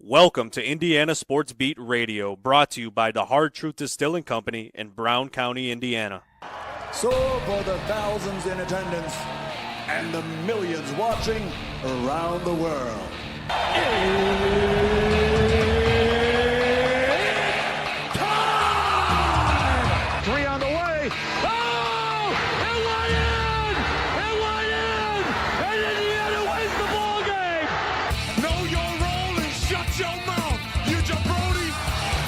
Welcome to Indiana Sports Beat Radio, brought to you by the Hard Truth Distilling Company in Brown County, Indiana. So for the thousands in attendance and the millions watching around the world, it's time! Three on the way. Oh! It went in! It went in! And Indiana wins the ball game! Know your role and shut your mouth, you jabroni!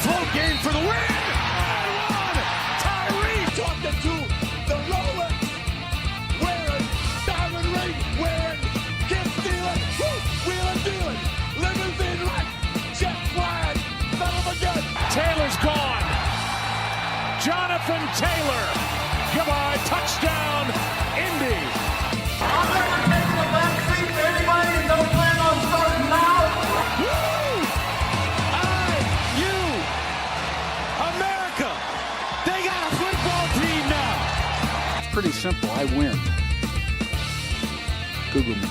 Float game for the win! And one! Tyree talking to the Rolex wearing, diamond ring wearing, gift stealing, wheeling dealing, limousine right, jet flying, son of a gun. Taylor's gone. Jonathan Taylor. Come on, touchdown, Indy. I'm never taking a back seat to anybody and don't plan on starting now. Woo! IU, America, they got a football team now. It's pretty simple. I win. Google me.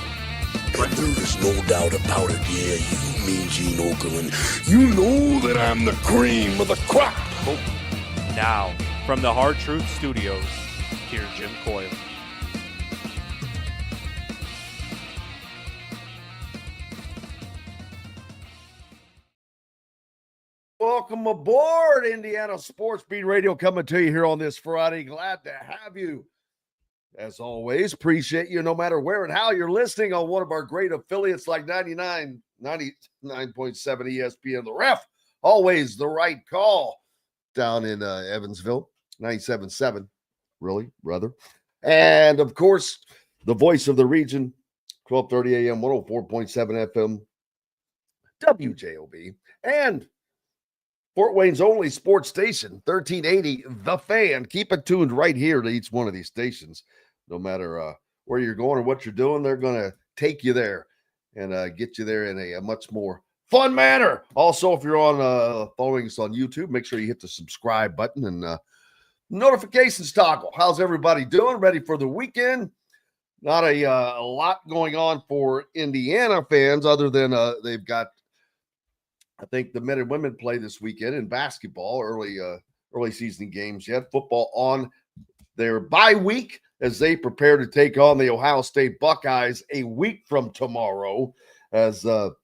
But there's no doubt about it, yeah, you mean Gene Okerlund. You know that I'm the cream of the crop. Oh. Now, from the Hard Truth Studios, here's Jim Coyle. Welcome aboard, Indiana Sports Beat Radio, coming to you here on this Friday. Glad to have you. As always, appreciate you no matter where and how you're listening on one of our great affiliates like 99.7 ESPN. The Ref, always the right call down in Evansville, 97.7, really, brother. And, of course, the voice of the region, 1230 AM, 104.7 FM, WJOB, and Fort Wayne's only sports station, 1380 The Fan. Keep it tuned right here to each one of these stations. No matter where you're going or what you're doing, they're going to take you there and get you there in a much more fun manner. Also, if you're on following us on YouTube, make sure you hit the subscribe button and notifications toggle. How's everybody doing? Ready for the weekend? Not a lot going on for Indiana fans other than they've got, I think, the men and women play this weekend in basketball, early season games yet. Football on their bye week as they prepare to take on the Ohio State Buckeyes a week from tomorrow, as that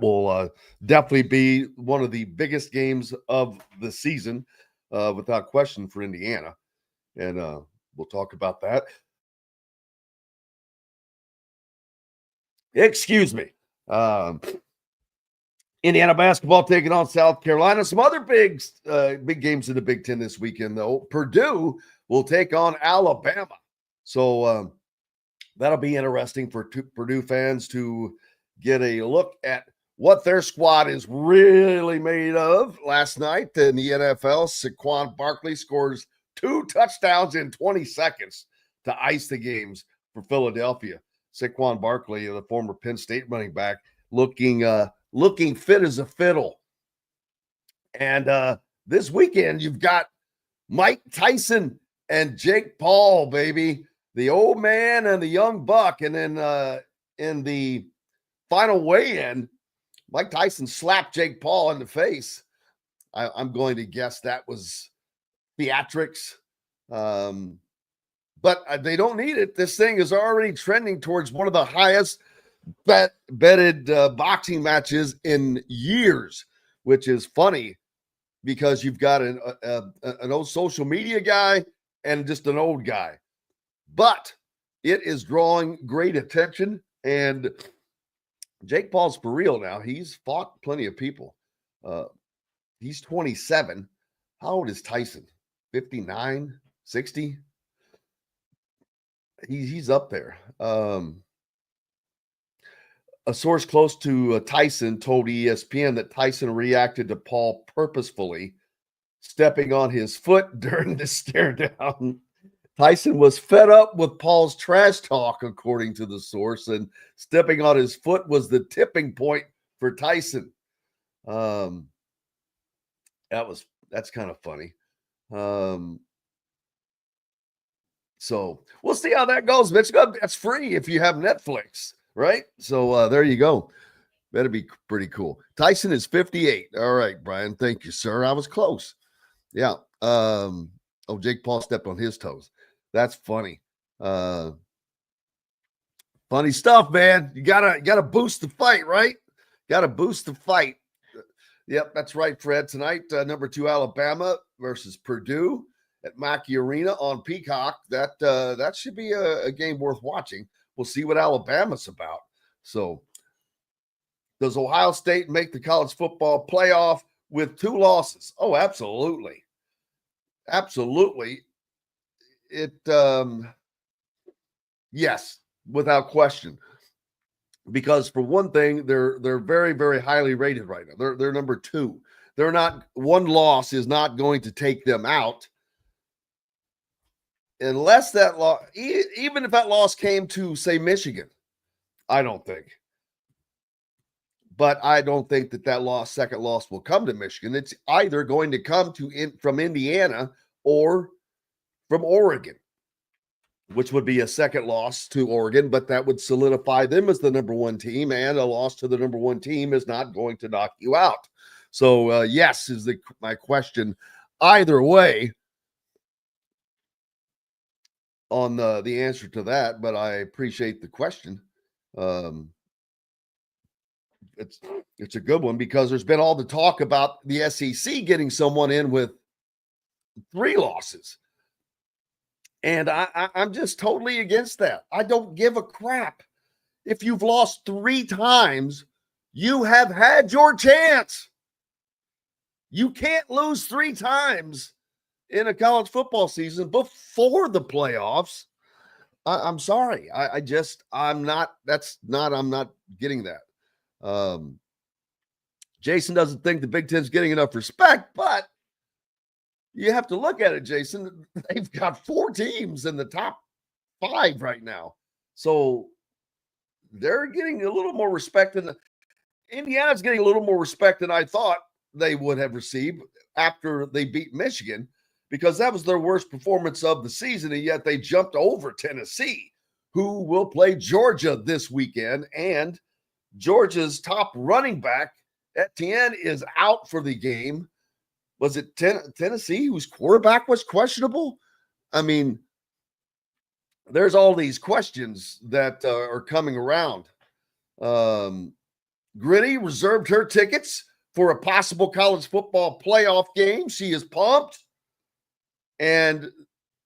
will definitely be one of the biggest games of the season, without question, for Indiana. And we'll talk about that. Excuse me. Indiana basketball taking on South Carolina. Some other big games in the Big Ten this weekend, though. Purdue will take on Alabama. So that'll be interesting for Purdue fans to get a look at what their squad is really made of. Last night in the NFL, Saquon Barkley scores 2 touchdowns in 20 seconds to ice the games for Philadelphia. Saquon Barkley, the former Penn State running back, looking fit as a fiddle. And this weekend, you've got Mike Tyson and Jake Paul, baby. The old man and the young buck. And then in the final weigh-in, Mike Tyson slapped Jake Paul in the face. I'm going to guess that was theatrics. But they don't need it. This thing is already trending towards one of the highest betted boxing matches in years, which is funny because you've got an old social media guy and just an old guy. But it is drawing great attention, and Jake Paul's for real now. He's fought plenty of people. He's 27. How old is Tyson? 59, 60? He's up there. A source close to Tyson told ESPN that Tyson reacted to Paul purposefully stepping on his foot during the stare down. Tyson was fed up with Paul's trash talk, according to the source, and stepping on his foot was the tipping point for Tyson. That's kind of funny. So we'll see how that goes. That's free if you have Netflix, right? So there you go. That'd be pretty cool. Tyson is 58. All right, Brian. Thank you, sir. I was close. Yeah. Jake Paul stepped on his toes. That's funny. Funny stuff, man. You gotta boost the fight, right? Gotta boost the fight. Yep, that's right, Fred. Tonight, number 2 Alabama versus Purdue at Mackey Arena on Peacock. That should be a game worth watching. We'll see what Alabama's about. So, does Ohio State make the college football playoff with 2 losses? Oh, absolutely. Absolutely. Yes, without question. Because for one thing, they're very, very highly rated right now. They're number 2. They're not, one loss is not going to take them out. Unless that loss, even if that loss came to, say, Michigan, I don't think. But I don't think that second loss will come to Michigan. It's either going to come from Indiana or from Oregon, which would be a second loss to Oregon, but that would solidify them as the number 1 team, and a loss to the number 1 team is not going to knock you out. So, yes, is my question. Either way, on the answer to that, but I appreciate the question. It's a good one because there's been all the talk about the SEC getting someone in with 3 losses. And I'm just totally against that. I don't give a crap. If you've lost 3 times, you have had your chance. You can't lose 3 times in a college football season before the playoffs. I'm sorry. I'm not getting that. Jason doesn't think the Big Ten's getting enough respect, but you have to look at it, Jason. They've got 4 teams in the top 5 right now. So they're getting a little more respect than Indiana's getting a little more respect than I thought they would have received after they beat Michigan, because that was their worst performance of the season, and yet they jumped over Tennessee, who will play Georgia this weekend, and Georgia's top running back, Etienne, is out for the game. Was it Tennessee whose quarterback was questionable? I mean, there's all these questions that are coming around. Gritty reserved her tickets for a possible college football playoff game. She is pumped. And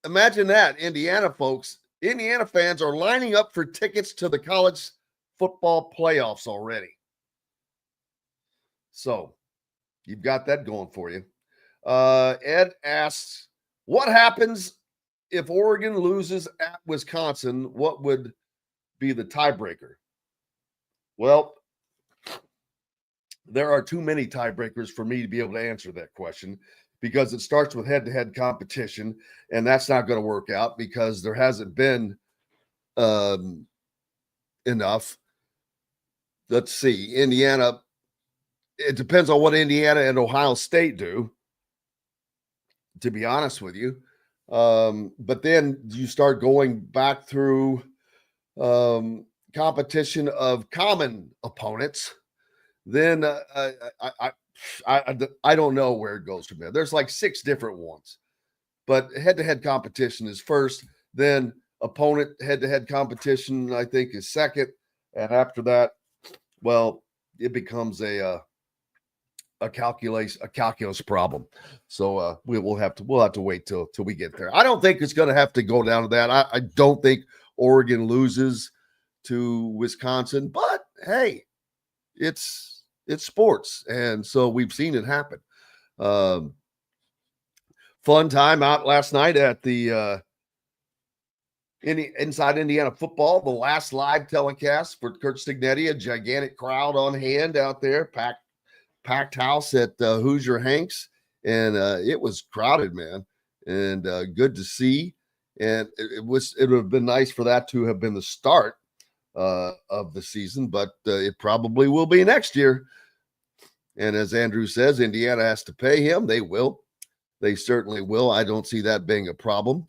imagine that, Indiana folks. Indiana fans are lining up for tickets to the college football playoffs already. So you've got that going for you. Ed asks, what happens if Oregon loses at Wisconsin? What would be the tiebreaker? Well, there are too many tiebreakers for me to be able to answer that question, because it starts with head-to-head competition, and that's not going to work out because there hasn't been enough. Let's see. Indiana, it depends on what Indiana and Ohio State do, to be honest with you. But then you start going back through competition of common opponents. Then I don't know where it goes from there. There's like 6 different ones, but head-to-head competition is first. Then opponent head-to-head competition, I think, is second, and after that, well, it becomes a calculus problem. So we'll have to wait till we get there. I don't think it's going to have to go down to that. I don't think Oregon loses to Wisconsin, but hey, it's sports, and so we've seen it happen. Fun time out last night at the Inside Indiana Football, the last live telecast for Kurt Signetti. A gigantic crowd on hand out there, packed house at Hoosier Hanks, and it was crowded, man, and good to see. And it would have been nice for that to have been the start of the season, but it probably will be next year. And as Andrew says, Indiana has to pay him. They will. They certainly will. I don't see that being a problem.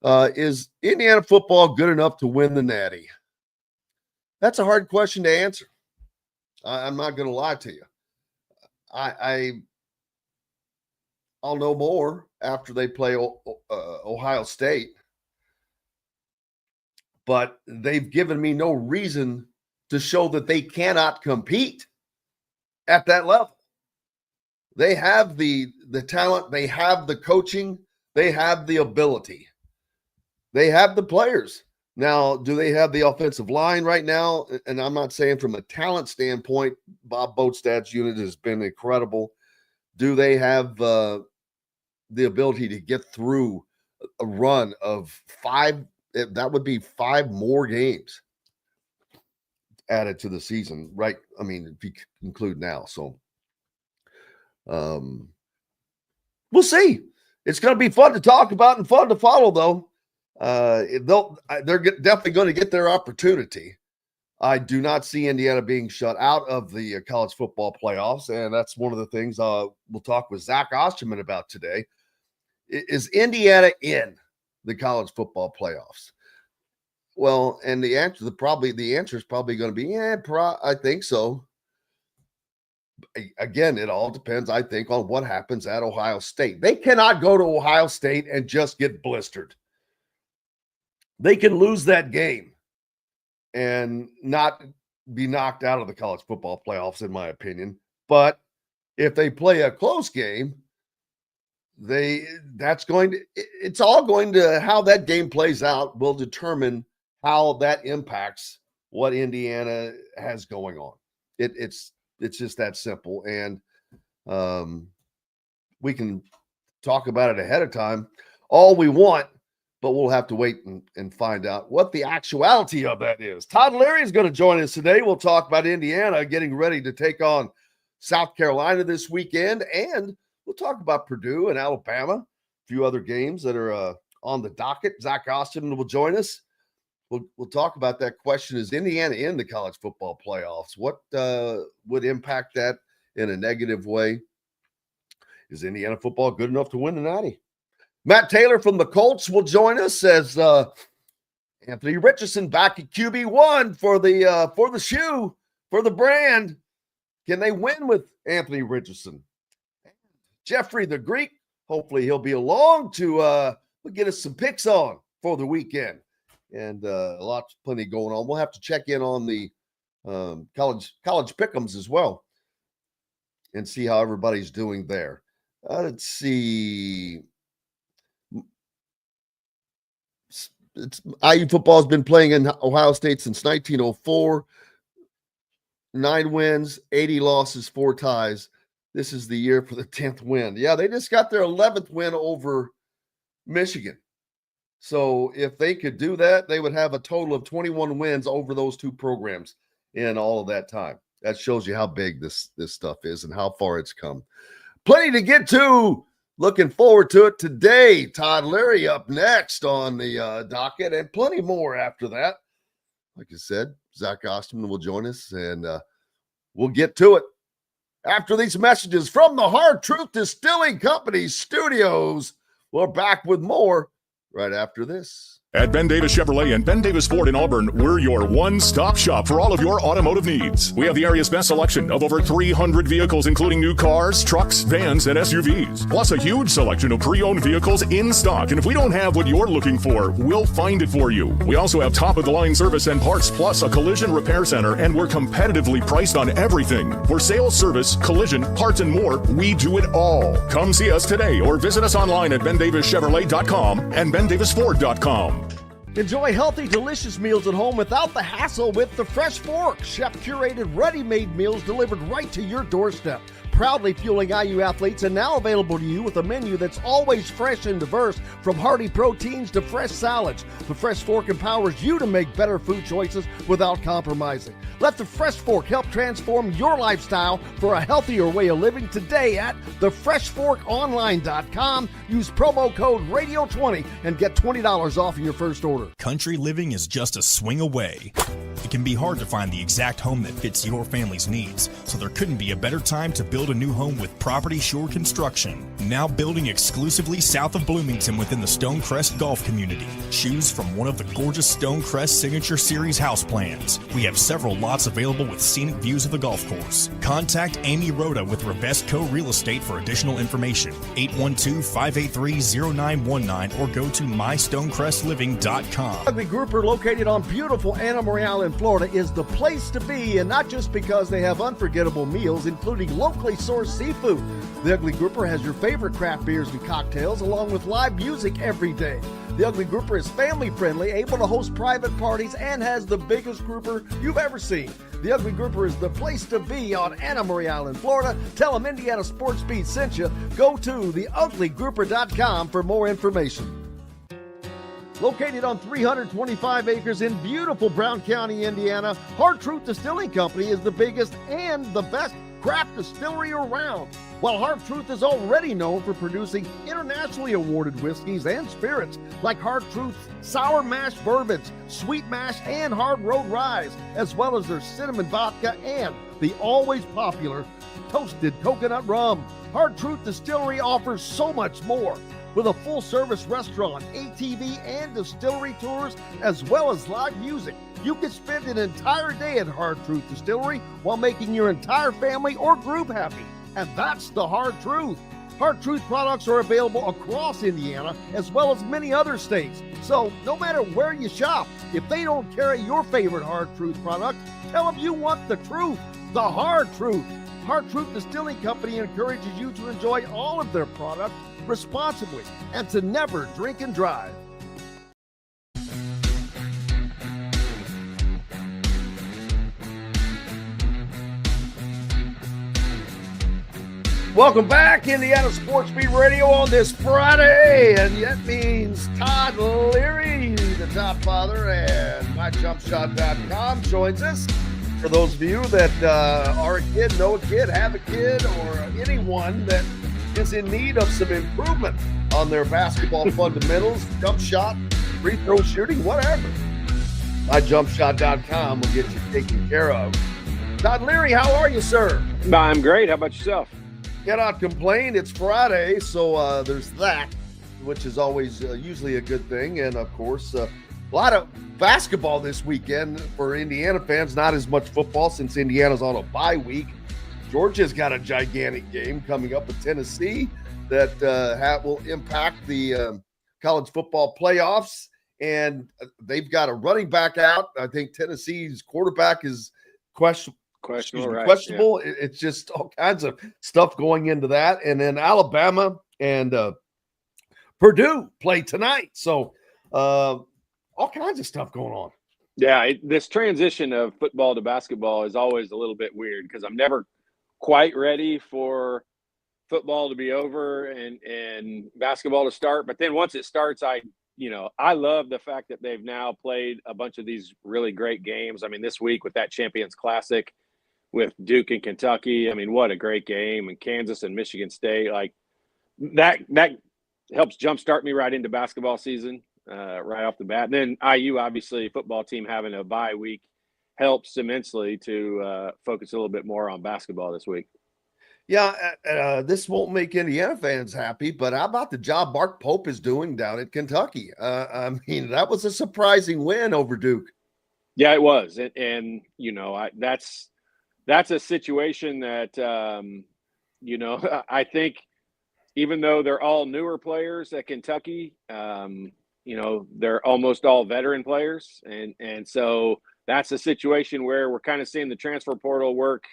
Is Indiana football good enough to win the Natty? That's a hard question to answer. I'm not going to lie to you. I'll know more after they play Ohio State, but they've given me no reason to show that they cannot compete at that level. They have the talent, they have the coaching, they have the ability, they have the players. Now, do they have the offensive line right now? And I'm not saying from a talent standpoint, Bob Bostad's unit has been incredible. Do they have the ability to get through a run of 5? That would be 5 more games added to the season, right? I mean, if you include now. So we'll see. It's going to be fun to talk about and fun to follow, though. They're definitely going to get their opportunity. I do not see Indiana being shut out of the college football playoffs, and that's one of the things we'll talk with Zach Osterman about today. Is Indiana in the college football playoffs? Well, and the answer is probably going to be, I think so. Again, it all depends, I think, on what happens at Ohio State. They cannot go to Ohio State and just get blistered. They can lose that game and not be knocked out of the college football playoffs, in my opinion. But if they play a close game, it's all going to, how that game plays out will determine how that impacts what Indiana has going on. It's just that simple. And we can talk about it ahead of time all we want, but we'll have to wait and find out what the actuality of that is. Todd Leary is going to join us today. We'll talk about Indiana getting ready to take on South Carolina this weekend, and we'll talk about Purdue and Alabama, a few other games that are on the docket. Zach Osterman will join us. We'll talk about that question. Is Indiana in the college football playoffs? What would impact that in a negative way? Is Indiana football good enough to win the Natty? Matt Taylor from the Colts will join us as Anthony Richardson back at QB1 for the shoe, for the brand. Can they win with Anthony Richardson? Jeffrey the Greek, hopefully he'll be along to get us some picks on for the weekend. And plenty going on. We'll have to check in on the college pick'ems as well and see how everybody's doing there. Let's see. IU football has been playing in Ohio State since 1904. 9 wins, 80 losses, 4 ties. This is the year for the 10th win. Yeah, they just got their 11th win over Michigan. So if they could do that, they would have a total of 21 wins over those 2 programs in all of that time. That shows you how big this stuff is and how far it's come. Plenty to get to. Looking forward to it today. Todd Leary up next on the docket, and plenty more after that. Like I said, Zach Osterman will join us, and we'll get to it after these messages from the Hard Truth Distilling Company studios. We're back with more right after this. At Ben Davis Chevrolet and Ben Davis Ford in Auburn, we're your one-stop shop for all of your automotive needs. We have the area's best selection of over 300 vehicles, including new cars, trucks, vans, and SUVs. Plus a huge selection of pre-owned vehicles in stock. And if we don't have what you're looking for, we'll find it for you. We also have top-of-the-line service and parts, plus a collision repair center, and we're competitively priced on everything. For sales, service, collision, parts, and more, we do it all. Come see us today or visit us online at BenDavisChevrolet.com and BenDavisFord.com. Enjoy healthy, delicious meals at home without the hassle with the Fresh Fork. Chef-curated, ready-made meals delivered right to your doorstep. Proudly fueling IU athletes and now available to you with a menu that's always fresh and diverse, from hearty proteins to fresh salads. The Fresh Fork empowers you to make better food choices without compromising. Let the Fresh Fork help transform your lifestyle for a healthier way of living today at thefreshforkonline.com. Use promo code RADIO20 and get $20 off your first order. Country living is just a swing away. It can be hard to find the exact home that fits your family's needs, so there couldn't be a better time to build build a new home with Property Shore Construction. Now building exclusively south of Bloomington within the Stonecrest Golf community. Choose from one of the gorgeous Stonecrest Signature Series house plans. We have several lots available with scenic views of the golf course. Contact Amy Rhoda with Revesco Real Estate for additional information. 812-583-0919 or go to mystonecrestliving.com. Ugly Grouper, located on beautiful Anna Maria in Florida, is the place to be, and not just because they have unforgettable meals, including locally sourced seafood. The Ugly Grouper has your favorite craft beers and cocktails, along with live music every day. The Ugly Grouper is family-friendly, able to host private parties, and has the biggest grouper you've ever seen. The Ugly Grouper is the place to be on Anna Maria Island, Florida. Tell them Indiana Sports Beat sent you. Go to theuglygrouper.com for more information. Located on 325 acres in beautiful Brown County, Indiana, Hard Truth Distilling Company is the biggest and the best craft distillery around. While Hard Truth is already known for producing internationally awarded whiskeys and spirits like Hard Truth's sour mash bourbons, sweet mash, and hard road ryes, as well as their cinnamon vodka and the always popular toasted coconut rum. Hard Truth Distillery offers so much more. With a full-service restaurant, ATV, and distillery tours, as well as live music, you can spend an entire day at Hard Truth Distillery while making your entire family or group happy. And that's the Hard Truth. Hard Truth products are available across Indiana, as well as many other states. So no matter where you shop, if they don't carry your favorite Hard Truth product, tell them you want the truth, the Hard Truth. Hard Truth Distilling Company encourages you to enjoy all of their products responsibly and to never drink and drive. Welcome back, Indiana Sports Beat Radio on this Friday, and that means Todd Leary, the top father, and myjumpshot.com joins us. For those of you that are a kid, know a kid, have a kid, or anyone that is in need of some improvement on their basketball fundamentals, jump shot, free throw shooting, whatever, myjumpshot.com will get you taken care of. Todd Leary, how are you, sir? I'm great. How about yourself? Cannot complain. It's Friday, so there's that, which is always usually a good thing. And, of course, a lot of basketball this weekend for Indiana fans. Not as much football since Indiana's on a bye week. Georgia's got a gigantic game coming up with Tennessee that will impact the college football playoffs. And they've got a running back out. I think Tennessee's quarterback is questionable. Yeah. It's just all kinds of stuff going into that. And then Alabama and Purdue play tonight. So all kinds of stuff going on. Yeah, this transition of football to basketball is always a little bit weird because I'm never quite ready for football to be over and basketball to start. But then once it starts, I love the fact that they've now played a bunch of these really great games. I mean, this week with that Champions Classic with Duke and Kentucky, I mean, what a great game. And Kansas and Michigan State, like that helps jumpstart me right into basketball season right off the bat. And then IU, obviously, football team having a bye week helps immensely to focus a little bit more on basketball this week. Yeah, this won't make Indiana fans happy, but how about the job Mark Pope is doing down at Kentucky? I mean, that was a surprising win over Duke. Yeah, it was. And that's a situation that, I think even though they're all newer players at Kentucky, they're almost all veteran players. And so that's a situation where we're kind of seeing the transfer portal work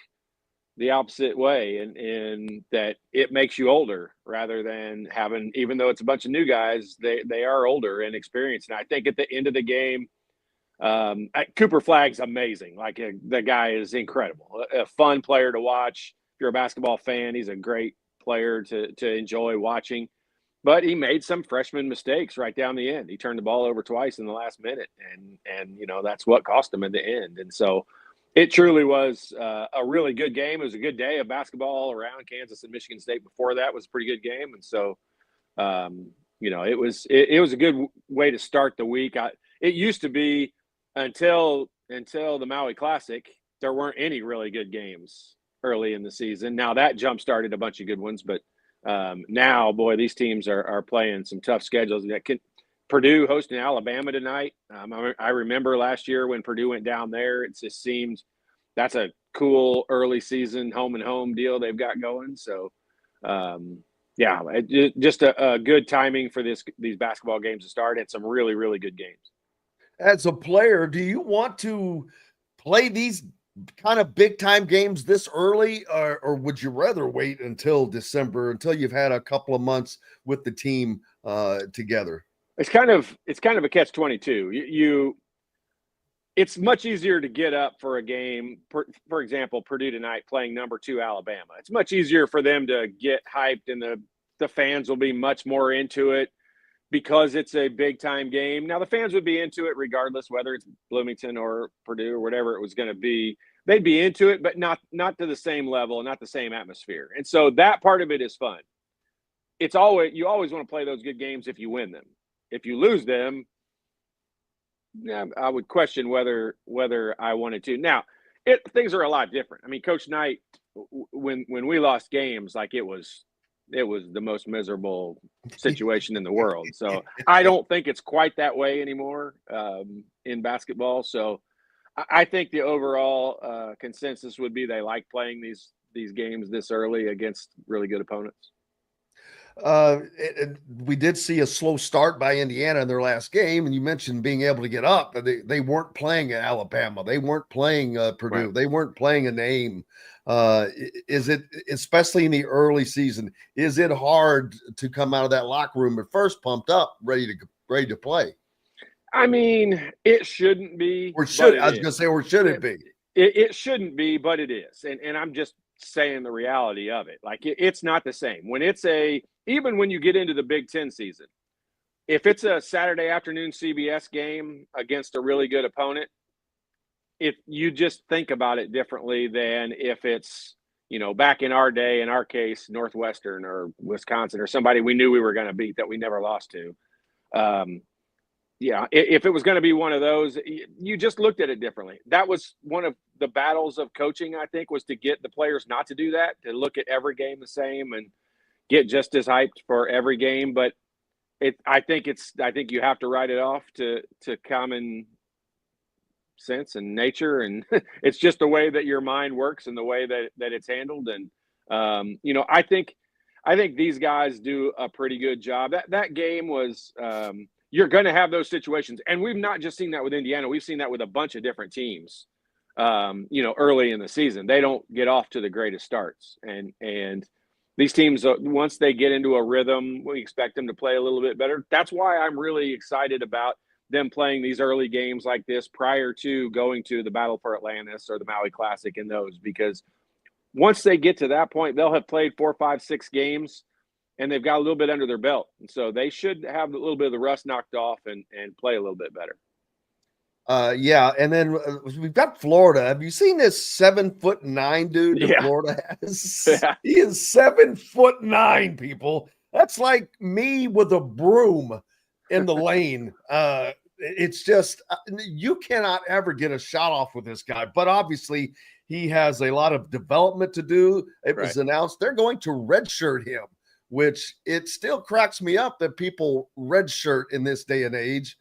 the opposite way and that it makes you older rather than having, even though it's a bunch of new guys, they are older and experienced. And I think at the end of the game, Cooper Flagg's amazing. Like the guy is incredible, a fun player to watch. If you're a basketball fan, he's a great player to enjoy watching, but he made some freshman mistakes right down the end. He turned the ball over twice in the last minute and that's what cost him in the end. And so it truly was a really good game. It was a good day of basketball all around. Kansas and Michigan State before that was a pretty good game. And so, it was a good way to start the week. It used to be until the Maui Classic, there weren't any really good games early in the season. Now that jump started a bunch of good ones, but now, boy, these teams are playing some tough schedules. Purdue hosting Alabama tonight. I remember last year when Purdue went down there, it just seemed that's a cool early season home and home deal they've got going. So, just a good timing for these basketball games to start, and some really, really good games. As a player, do you want to play these kind of big time games this early, or would you rather wait until December, until you've had a couple of months with the team together? It's kind of a catch-22. It's much easier to get up for a game. For example, Purdue tonight playing number 2 Alabama. It's much easier for them to get hyped, and the fans will be much more into it because it's a big time game. Now the fans would be into it regardless whether it's Bloomington or Purdue or whatever it was going to be. They'd be into it, but not to the same level, not the same atmosphere. And so that part of it is fun. You always want to play those good games if you win them. If you lose them, I would question whether I wanted to. Now, things are a lot different. I mean, Coach Knight, when we lost games, like it was the most miserable situation in the world. So I don't think it's quite that way anymore in basketball. So I think the overall consensus would be they like playing these games this early against really good opponents. We did see a slow start by Indiana in their last game, and you mentioned being able to get up. They weren't playing at Alabama. They weren't playing Purdue. Right. They weren't playing a name. Is it, especially in the early season, is it hard to come out of that locker room at first pumped up, ready to play? I mean, it shouldn't be. Or should it be? It shouldn't be, but it is. And I'm just saying the reality of it. Like it's not the same. Even when you get into the Big Ten season, if it's a Saturday afternoon CBS game against a really good opponent, if you just think about it differently than if it's, back in our day, in our case, Northwestern or Wisconsin or somebody we knew we were going to beat that we never lost to. If it was going to be one of those, you just looked at it differently. That was one of the battles of coaching, I think, was to get the players not to do that, to look at every game the same and get just as hyped for every game. But I think you have to write it off to common sense and nature, and it's just the way that your mind works and the way that it's handled. And I think these guys do a pretty good job. That game was you're going to have those situations, and we've not just seen that with Indiana. We've seen that with a bunch of different teams. Early in the season, they don't get off to the greatest starts, and these teams, once they get into a rhythm, we expect them to play a little bit better. That's why I'm really excited about them playing these early games like this prior to going to the Battle for Atlantis or the Maui Classic in those, because once they get to that point, they'll have played 4, 5, 6 games, and they've got a little bit under their belt. And so they should have a little bit of the rust knocked off and play a little bit better. And then we've got Florida. Have you seen this 7'9" dude that Florida has? Yeah. He is 7'9", people. That's like me with a broom in the lane. It's just, you cannot ever get a shot off with this guy, but obviously he has a lot of development to do. It was announced they're going to redshirt him, which it still cracks me up that people redshirt in this day and age.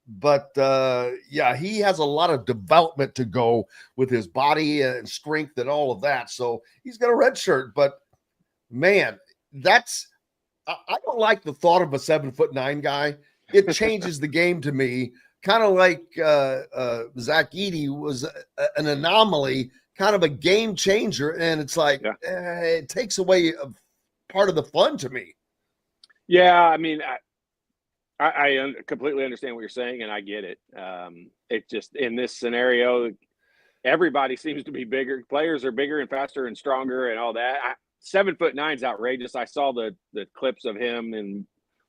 But he has a lot of development to go with his body and strength and all of that. So he's got a red shirt, but man, I don't like the thought of a 7'9" guy. It changes the game to me. Kind of like Zach Edey was an anomaly, kind of a game changer. And it's like, it takes away part of the fun to me. Yeah. I mean, I completely understand what you're saying, and I get it. It just, in this scenario, everybody seems to be bigger. Players are bigger and faster and stronger and all that. 7'9" is outrageous. I saw the clips of him in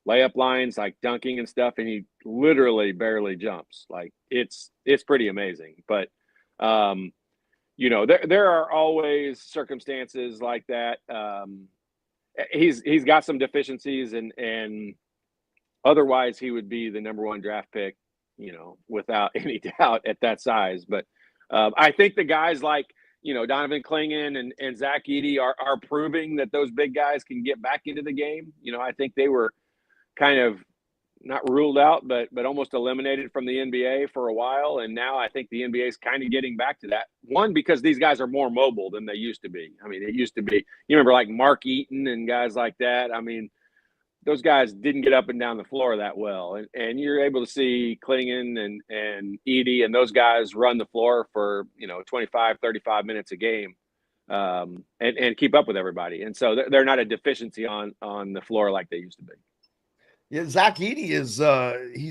layup lines, like dunking and stuff, and he literally barely jumps. Like it's pretty amazing. But there are always circumstances like that. He's got some deficiencies, and otherwise, he would be the number 1 draft pick, without any doubt at that size. But I think the guys like, Donovan Clingan and Zach Edey are proving that those big guys can get back into the game. I think they were kind of not ruled out, but almost eliminated from the NBA for a while. And now I think the NBA is kind of getting back to that. One, because these guys are more mobile than they used to be. I mean, it used to be, you remember like Mark Eaton and guys like that. I mean, those guys didn't get up and down the floor that well. And you're able to see Clingan and Edey and those guys run the floor for, 25, 35 minutes a game and keep up with everybody. And so they're not a deficiency on the floor like they used to be. Yeah, Zach Edey is he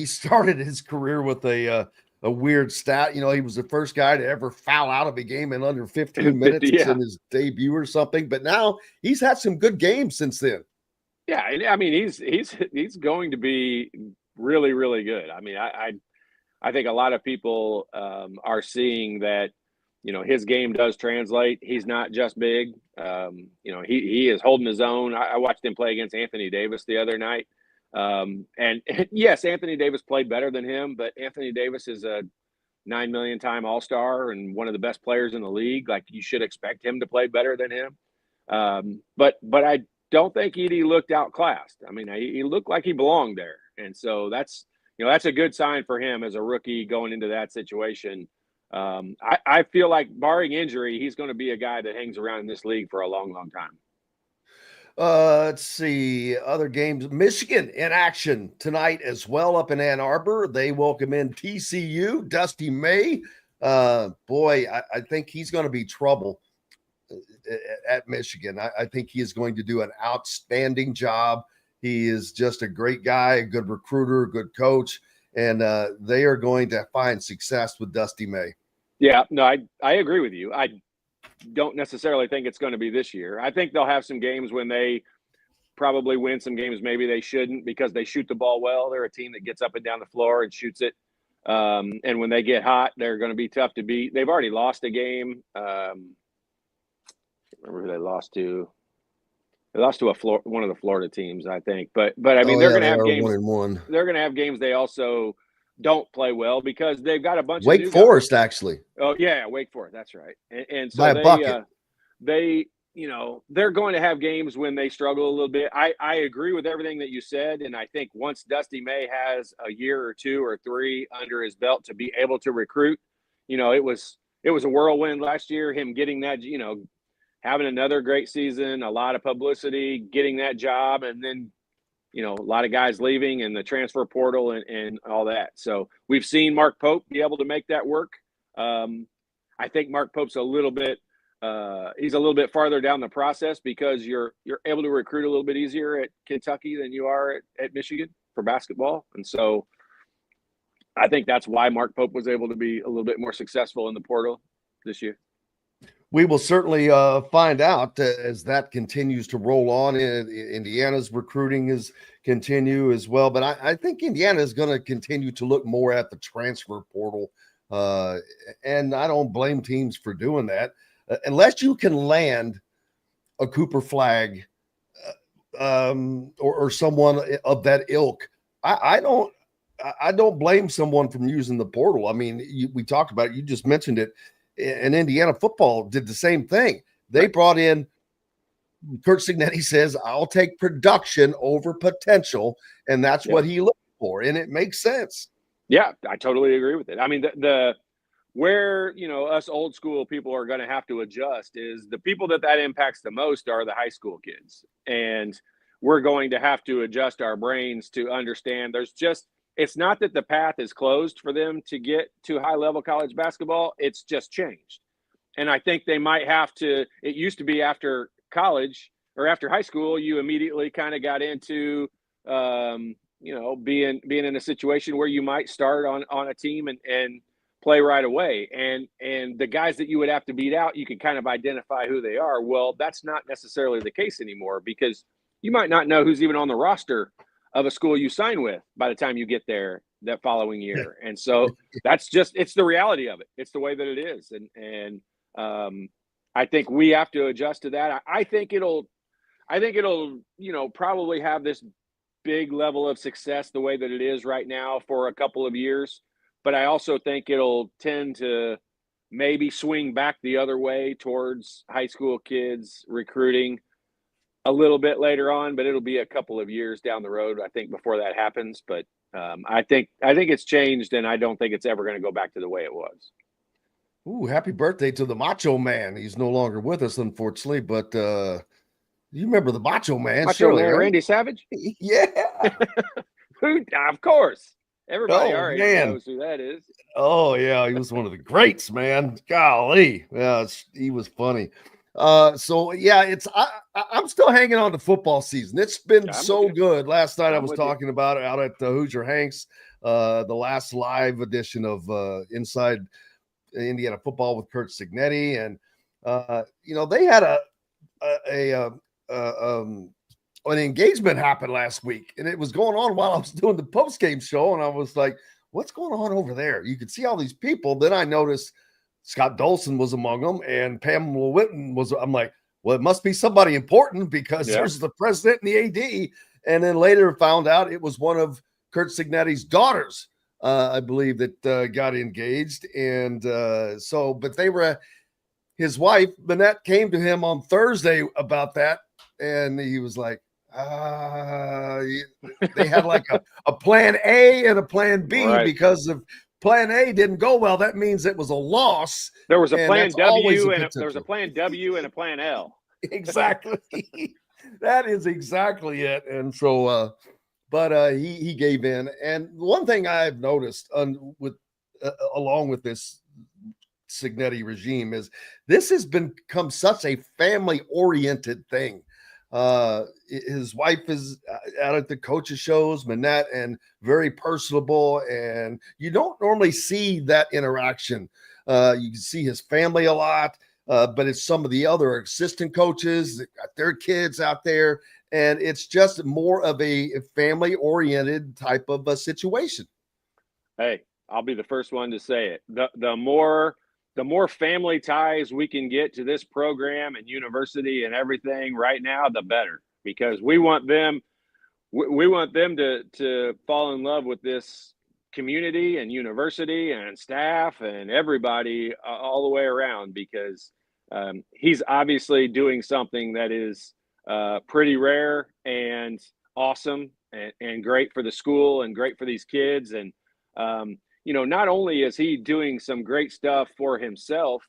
started his career with a weird stat. He was the first guy to ever foul out of a game in under 15 minutes in his debut or something. But now he's had some good games since then. Yeah, I mean he's going to be really, really good. I mean, I think a lot of people are seeing that his game does translate. He's not just big. He is holding his own. I watched him play against Anthony Davis the other night. And yes, Anthony Davis played better than him, but Anthony Davis is a 9 million time All-Star and one of the best players in the league. Like, you should expect him to play better than him. But I don't think Edey looked outclassed. I mean, he looked like he belonged there. And so that's a good sign for him as a rookie going into that situation. I feel like, barring injury, he's going to be a guy that hangs around in this league for a long, long time. Let's see other games. Michigan in action tonight as well up in Ann Arbor. They welcome in TCU. Dusty May. Boy, I think he's going to be trouble at Michigan. I think he is going to do an outstanding job. He is just a great guy, a good recruiter, a good coach, and they are going to find success with Dusty May. Yeah, no, I agree with you. I don't necessarily think it's going to be this year. I think they'll have some games when they probably win some games maybe they shouldn't, because they shoot the ball well. They're a team that gets up and down the floor and shoots it. And when they get hot, they're going to be tough to beat. They've already lost a game. I can't remember who they lost to. They lost to one of the Florida teams, I think. But I mean, they're going to have games. 1-1. They're going to have games they also don't play well, because they've got a bunch Wake of new Forest guys. Actually. Oh yeah, Wake Forest. That's right. And so By a bucket. they're going to have games when they struggle a little bit. I agree with everything that you said, and I think once Dusty May has a year or 2 or 3 under his belt to be able to recruit, it was a whirlwind last year. Him getting that, having another great season, a lot of publicity, getting that job, and then a lot of guys leaving and the transfer portal and all that. So we've seen Mark Pope be able to make that work. I think Mark Pope's a little bit he's a little bit farther down the process, because you're able to recruit a little bit easier at Kentucky than you are at Michigan for basketball. And so I think that's why Mark Pope was able to be a little bit more successful in the portal this year. We will certainly find out as that continues to roll on. Indiana's recruiting is continue as well, but I think Indiana is going to continue to look more at the transfer portal, and I don't blame teams for doing that, unless you can land a Cooper Flagg or someone of that ilk. I don't blame someone from using the portal. I mean, we talked about it. You just mentioned it. And Indiana football did the same thing. They brought in, Kurt Cignetti says, I'll take production over potential. And that's what he looked for. And it makes sense. Yeah, I totally agree with it. I mean, where, us old school people are going to have to adjust is the people that impacts the most are the high school kids. And we're going to have to adjust our brains to understand it's not that the path is closed for them to get to high-level college basketball. It's just changed. And I think they might have to – it used to be after college or after high school, you immediately kind of got into, being in a situation where you might start on a team and play right away. And the guys that you would have to beat out, you can kind of identify who they are. Well, that's not necessarily the case anymore, because you might not know who's even on the roster of a school you sign with by the time you get there that following year. And so it's the reality of it. It's the way that it is. And I think we have to adjust to that. I think it'll, probably have this big level of success the way that it is right now for a couple of years. But I also think it'll tend to maybe swing back the other way towards high school kids recruiting a little bit later on, but it'll be a couple of years down the road, I think, before that happens. But I think it's changed, and I don't think it's ever going to go back to the way it was. Ooh, happy birthday to the Macho Man. He's no longer with us, unfortunately, but you remember the Macho Man, surely, right? Randy Savage? Yeah. Of course. Everybody already man. knows who that is. Oh, yeah. He was one of the greats, man. Golly. Yeah, he was funny. So, yeah, I'm still hanging on to football season. It's been good. Last night I was talking about it out at Hoosier Hanks, the last live edition of Inside Indiana Football with Curt Cignetti. And, they had an engagement happened last week, and it was going on while I was doing the post-game show, and I was like, what's going on over there? You could see all these people. Then I noticed Scott Dolson was among them, and Pamela Whitten was. I'm like, well, it must be somebody important because there's the president and the AD. And then later found out it was one of Curt Cignetti's daughters, I believe, that got engaged. And but they were, his wife, Manette, came to him on Thursday about that. And he was like, they had like a plan A and a plan B, because if plan A didn't go well, that means it was a loss. There was a plan W and there was a plan W and a plan L. Exactly. That is exactly it. And so, but he gave in. And one thing I've noticed along with this Cignetti regime is this has become such a family-oriented thing. His wife is out at the coaches shows, Manette, and very personable, and you don't normally see that interaction. You can see his family a lot, but it's some of the other assistant coaches that got their kids out there, and it's just more of a family-oriented type of a situation. Hey, I'll be the first one to say it. The more family ties we can get to this program and university and everything right now, the better, because we want them to fall in love with this community and university and staff and everybody all the way around, because he's obviously doing something that is pretty rare and awesome and great for the school and great for these kids. And not only is he doing some great stuff for himself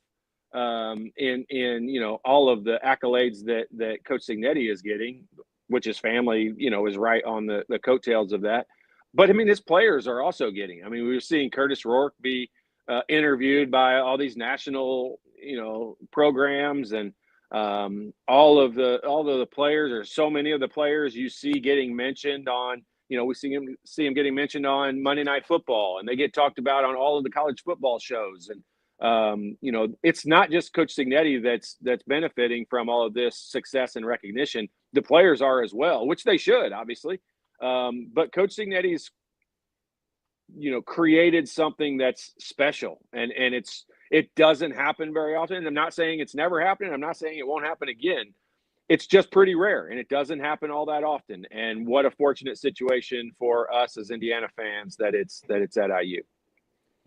in all of the accolades that Coach Cignetti is getting, which his family, is right on the coattails of that. But, his players are also getting. we were seeing Curtis Rourke be interviewed by all these national, programs, and all of the players, or so many of the players you see getting mentioned on, we see him getting mentioned on Monday Night Football, and they get talked about on all of the college football shows. And, it's not just Coach Cignetti that's benefiting from all of this success and recognition. The players are as well, which they should, obviously. But Coach Cignetti's, created something that's special, and it doesn't happen very often. I'm not saying it's never happened. I'm not saying it won't happen again. It's just pretty rare, and it doesn't happen all that often. And what a fortunate situation for us as Indiana fans that it's at IU.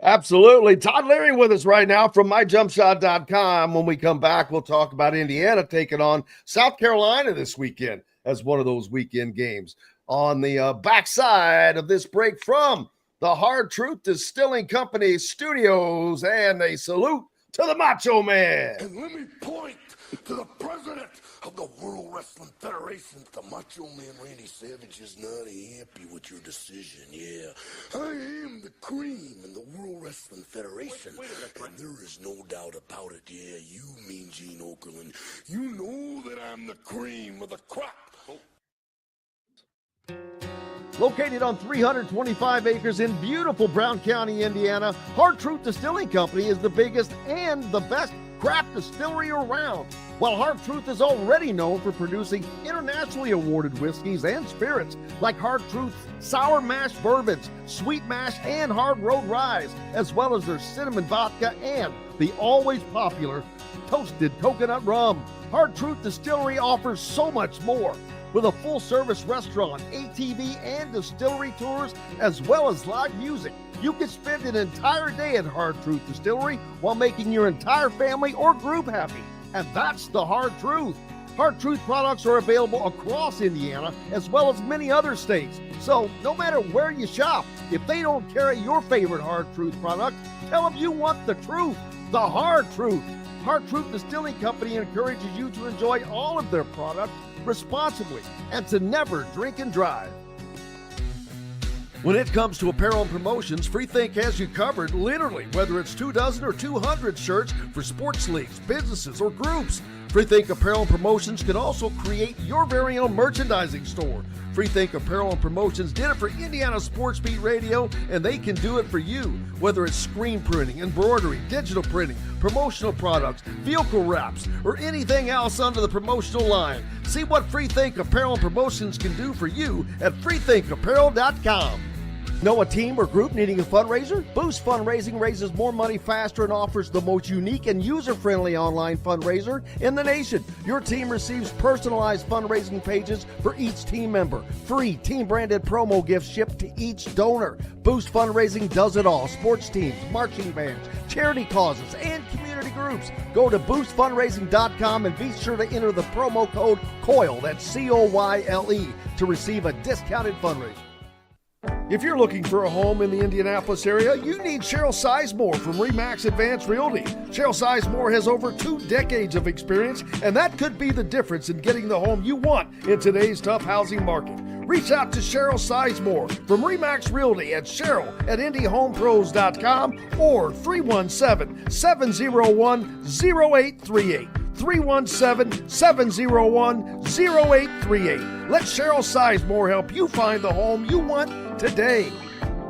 Absolutely. Todd Leary with us right now from myjumpshot.com. When we come back, we'll talk about Indiana taking on South Carolina this weekend as one of those weekend games. On the backside of this break from the Hard Truth Distilling Company studios, and a salute to the Macho Man. And let me point to the president of the World Wrestling Federation. The Macho Man Randy Savage is not happy with your decision. Yeah, I am the cream in the World Wrestling Federation, and there is no doubt about it. Yeah, you Mean Gene Okerlund, you know that I'm the cream of the crop. Located on 325 acres in beautiful Brown County, Indiana, Hard Truth Distilling Company is the biggest and the best craft distillery around. While Hard Truth is already known for producing internationally awarded whiskeys and spirits like Hard Truth's sour mash bourbons, sweet mash, and hard road ryes, as well as their cinnamon vodka and the always popular toasted coconut rum, Hard Truth Distillery offers so much more. With a full-service restaurant, ATV, and distillery tours, as well as live music, You can spend an entire day at Hard Truth Distillery while making your entire family or group happy. And that's the Hard Truth. Hard Truth products are available across Indiana as well as many other states. So no matter where you shop, if they don't carry your favorite Hard Truth product, tell them you want the truth, the Hard Truth. Hard Truth Distilling Company encourages you to enjoy all of their products responsibly and to never drink and drive. When it comes to apparel and promotions, Freethink has you covered, literally, whether it's 24 or 200 shirts for sports leagues, businesses, or groups. Freethink Apparel and Promotions can also create your very own merchandising store. Freethink Apparel and Promotions did it for Indiana Sports Beat Radio, and they can do it for you. Whether it's screen printing, embroidery, digital printing, promotional products, vehicle wraps, or anything else under the promotional line. See what Freethink Apparel and Promotions can do for you at freethinkapparel.com. Know a team or group needing a fundraiser? Boost Fundraising raises more money faster and offers the most unique and user-friendly online fundraiser in the nation. Your team receives personalized fundraising pages for each team member. Free team-branded promo gifts shipped to each donor. Boost Fundraising does it all. Sports teams, marching bands, charity causes, and community groups. Go to boostfundraising.com and be sure to enter the promo code COYLE, that's COYLE, to receive a discounted fundraiser. If you're looking for a home in the Indianapolis area, you need Cheryl Sizemore from RE/MAX Advanced Realty. Cheryl Sizemore has over 2 decades of experience, and that could be the difference in getting the home you want in today's tough housing market. Reach out to Cheryl Sizemore from RE/MAX Realty at cheryl@indyhomepros.com or 317-701-0838. 317-701-0838. Let Cheryl Sizemore help you find the home you want today.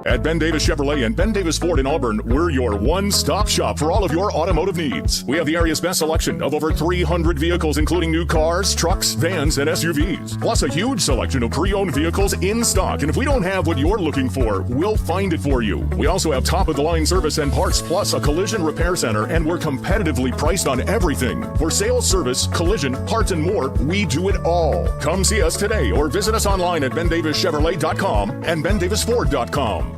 At Ben Davis Chevrolet and Ben Davis Ford in Auburn, we're your one-stop shop for all of your automotive needs. We have the area's best selection of over 300 vehicles, including new cars, trucks, vans, and SUVs. Plus a huge selection of pre-owned vehicles in stock. And if we don't have what you're looking for, we'll find it for you. We also have top-of-the-line service and parts, plus a collision repair center, and we're competitively priced on everything. For sales, service, collision, parts, and more, we do it all. Come see us today or visit us online at bendavischevrolet.com and bendavisford.com.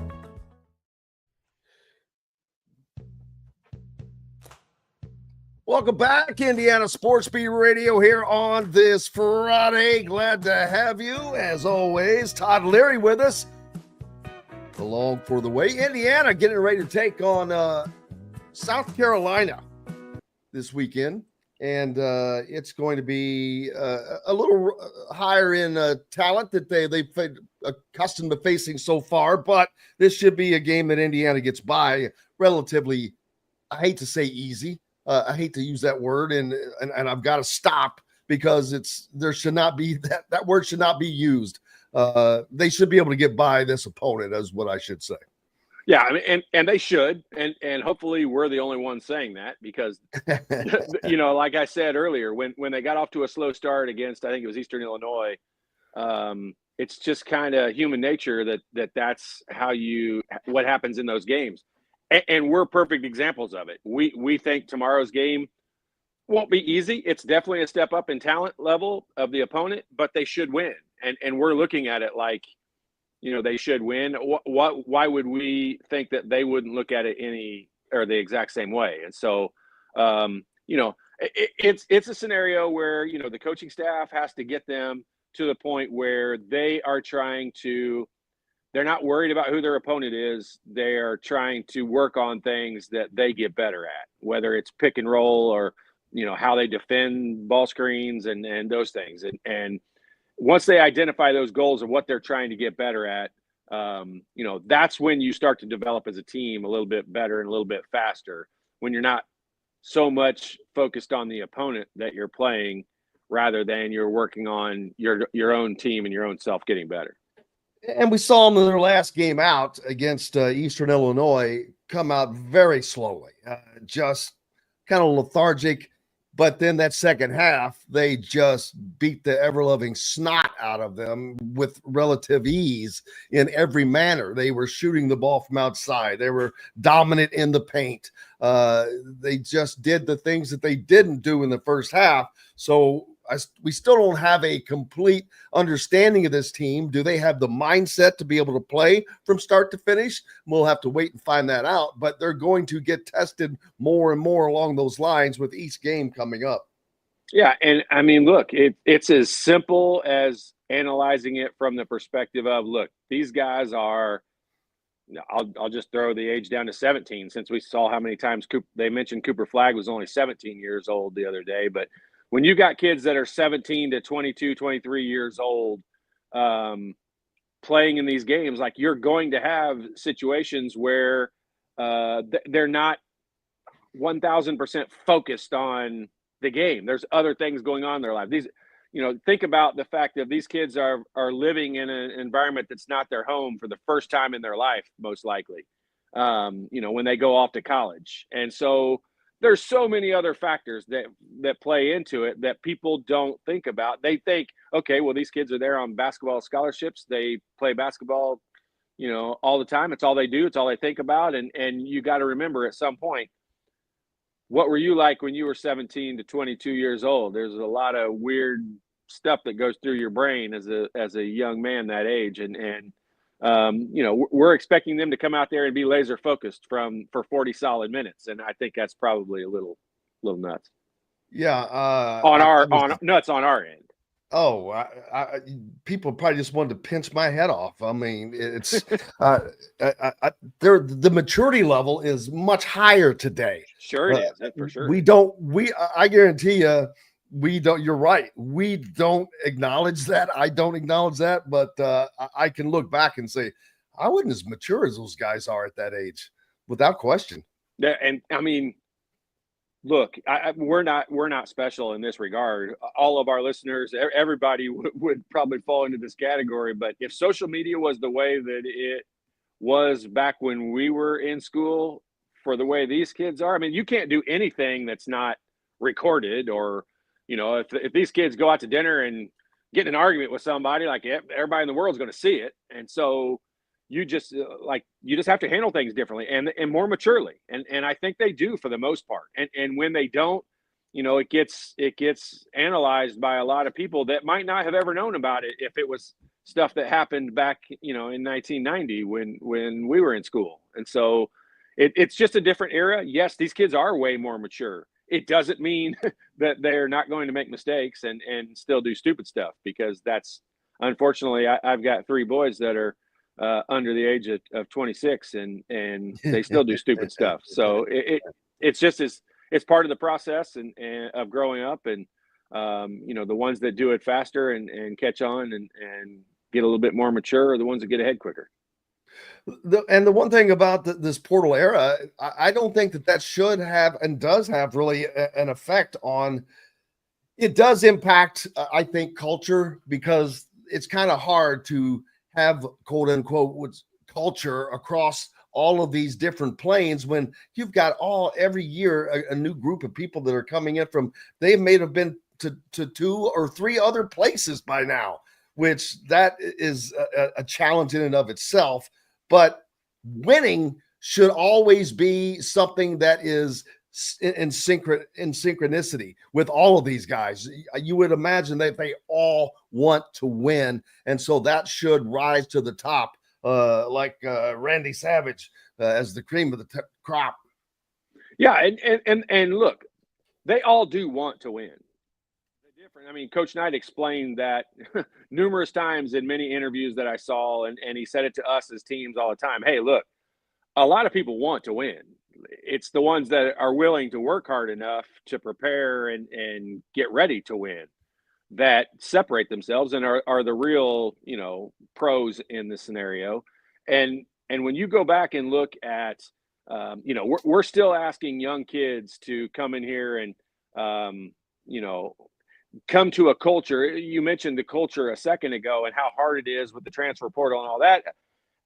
Welcome back, Indiana Sports Beat Radio here on this Friday. Glad to have you, as always. Todd Leary with us, along for the way. Indiana getting ready to take on South Carolina this weekend, and it's going to be a little higher in talent that they've accustomed to facing so far, but this should be a game that Indiana gets by relatively, I hate to say easy. I hate to use that word, and I've got to stop because there should not be that word should not be used. They should be able to get by this opponent, is what I should say. Yeah, I mean, and they should, and hopefully we're the only ones saying that because, like I said earlier, when they got off to a slow start against, I think it was Eastern Illinois, it's just kind of human nature that's what happens in those games. And we're perfect examples of it. We think tomorrow's game won't be easy. It's definitely a step up in talent level of the opponent, but they should win. And we're looking at it like, they should win. Why would we think that they wouldn't look at it the exact same way? And so, it's a scenario where, the coaching staff has to get them to the point where they are they're not worried about who their opponent is. They are trying to work on things that they get better at, whether it's pick and roll or, how they defend ball screens and those things. And once they identify those goals of what they're trying to get better at, that's when you start to develop as a team a little bit better and a little bit faster, when you're not so much focused on the opponent that you're playing rather than you're working on your own team and your own self getting better. And we saw them in their last game out against Eastern Illinois come out very slowly, just kind of lethargic. But then that second half, they just beat the ever-loving snot out of them with relative ease in every manner. They were shooting the ball from outside. They were dominant in the paint. They just did the things that they didn't do in the first half. So we still don't have a complete understanding of this team. Do they have the mindset to be able to play from start to finish? We'll have to wait and find that out, but they're going to get tested more and more along those lines with each game coming up. Yeah, and I mean, look, it's as simple as analyzing it from the perspective of, look, these guys are – I'll just throw the age down to 17, since we saw how many times they mentioned Cooper Flagg was only 17 years old the other day. But when you got kids that are 17 to 22, 23 years old playing in these games, like, you're going to have situations where they're not 1,000% focused on the game. There's other things going on in their life. Think about the fact that these kids are living in an environment that's not their home for the first time in their life, most likely, when they go off to college. And so there's so many other factors that play into it that people don't think about. They think, okay, well, these kids are there on basketball scholarships. They play basketball, all the time. It's all they do. It's all they think about. And you got to remember, at some point, what were you like when you were 17 to 22 years old? There's a lot of weird stuff that goes through your brain as a young man that age. And we're expecting them to come out there and be laser focused for 40 solid minutes. And I think that's probably a little nuts. Yeah. Nuts on our end. Oh, people probably just wanted to pinch my head off. I mean, it's the maturity level is much higher today. Sure it is, for sure. I guarantee you, we don't. You're right. We don't acknowledge that. I don't acknowledge that, but I can look back and say I wasn't as mature as those guys are at that age, without question. Yeah, and I mean, look, we're not special in this regard. All of our listeners, everybody would probably fall into this category. But if social media was the way that it was back when we were in school, for the way these kids are, I mean, you can't do anything that's not recorded. Or, if these kids go out to dinner and get in an argument with somebody, like, everybody in the world is going to see it. And so you just have to handle things differently and more maturely. And I think they do, for the most part. And when they don't, it gets analyzed by a lot of people that might not have ever known about it if it was stuff that happened back, in 1990 when we were in school. And so it's just a different era. Yes, these kids are way more mature. It doesn't mean that they're not going to make mistakes and still do stupid stuff, because that's, unfortunately, I've got 3 boys that are under the age of 26 and they still do stupid stuff. So it's just it's part of the process and of growing up. And the ones that do it faster and catch on and get a little bit more mature are the ones that get ahead quicker. The one thing about this portal era, I don't think that should have and does have really an effect on. It does impact, I think, culture, because it's kind of hard to have, quote unquote, culture across all of these different planes when you've got every year a new group of people that are coming in from, they may have been to 2 or 3 other places by now, which that is a challenge in and of itself. But winning should always be something that is in synchronicity with all of these guys. You would imagine that they all want to win, and so that should rise to the top, like Randy Savage as the cream of the crop. Yeah, and look, they all do want to win. They're different. I mean, Coach Knight explained that numerous times in many interviews that I saw, and he said it to us as teams all the time. Hey, look, a lot of people want to win. It's the ones that are willing to work hard enough to prepare and get ready to win that separate themselves and are the real, pros in this scenario. And when you go back and look at, we're still asking young kids to come in here and, come to a culture. You mentioned the culture a second ago and how hard it is with the transfer portal and all that.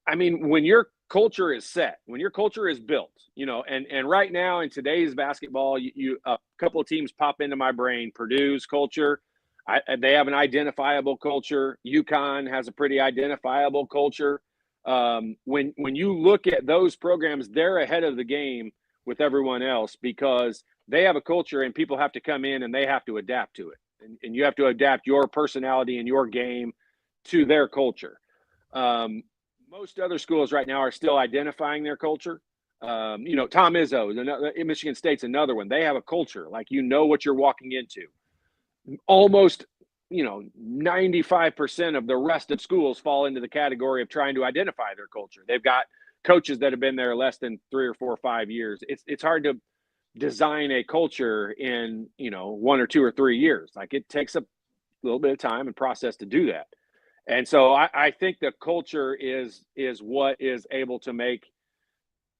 I mean, when your culture is set, when your culture is built, and right now in today's basketball, you a couple of teams pop into my brain. Purdue's culture, they have an identifiable culture. UConn has a pretty identifiable culture. When you look at those programs, they're ahead of the game with everyone else because they have a culture and people have to come in and they have to adapt to it. and you have to adapt your personality and your game to their culture. Most other schools right now are still identifying their culture. Tom Izzo, Michigan State's another one. They have a culture, like what you're walking into. Almost 95% of the rest of schools fall into the category of trying to identify their culture. They've got coaches that have been there less than 3 or 4 or 5 years. It's hard to design a culture in 1 or 2 or 3 years. Like, it takes a little bit of time and process to do that. And so I think the culture is what is able to make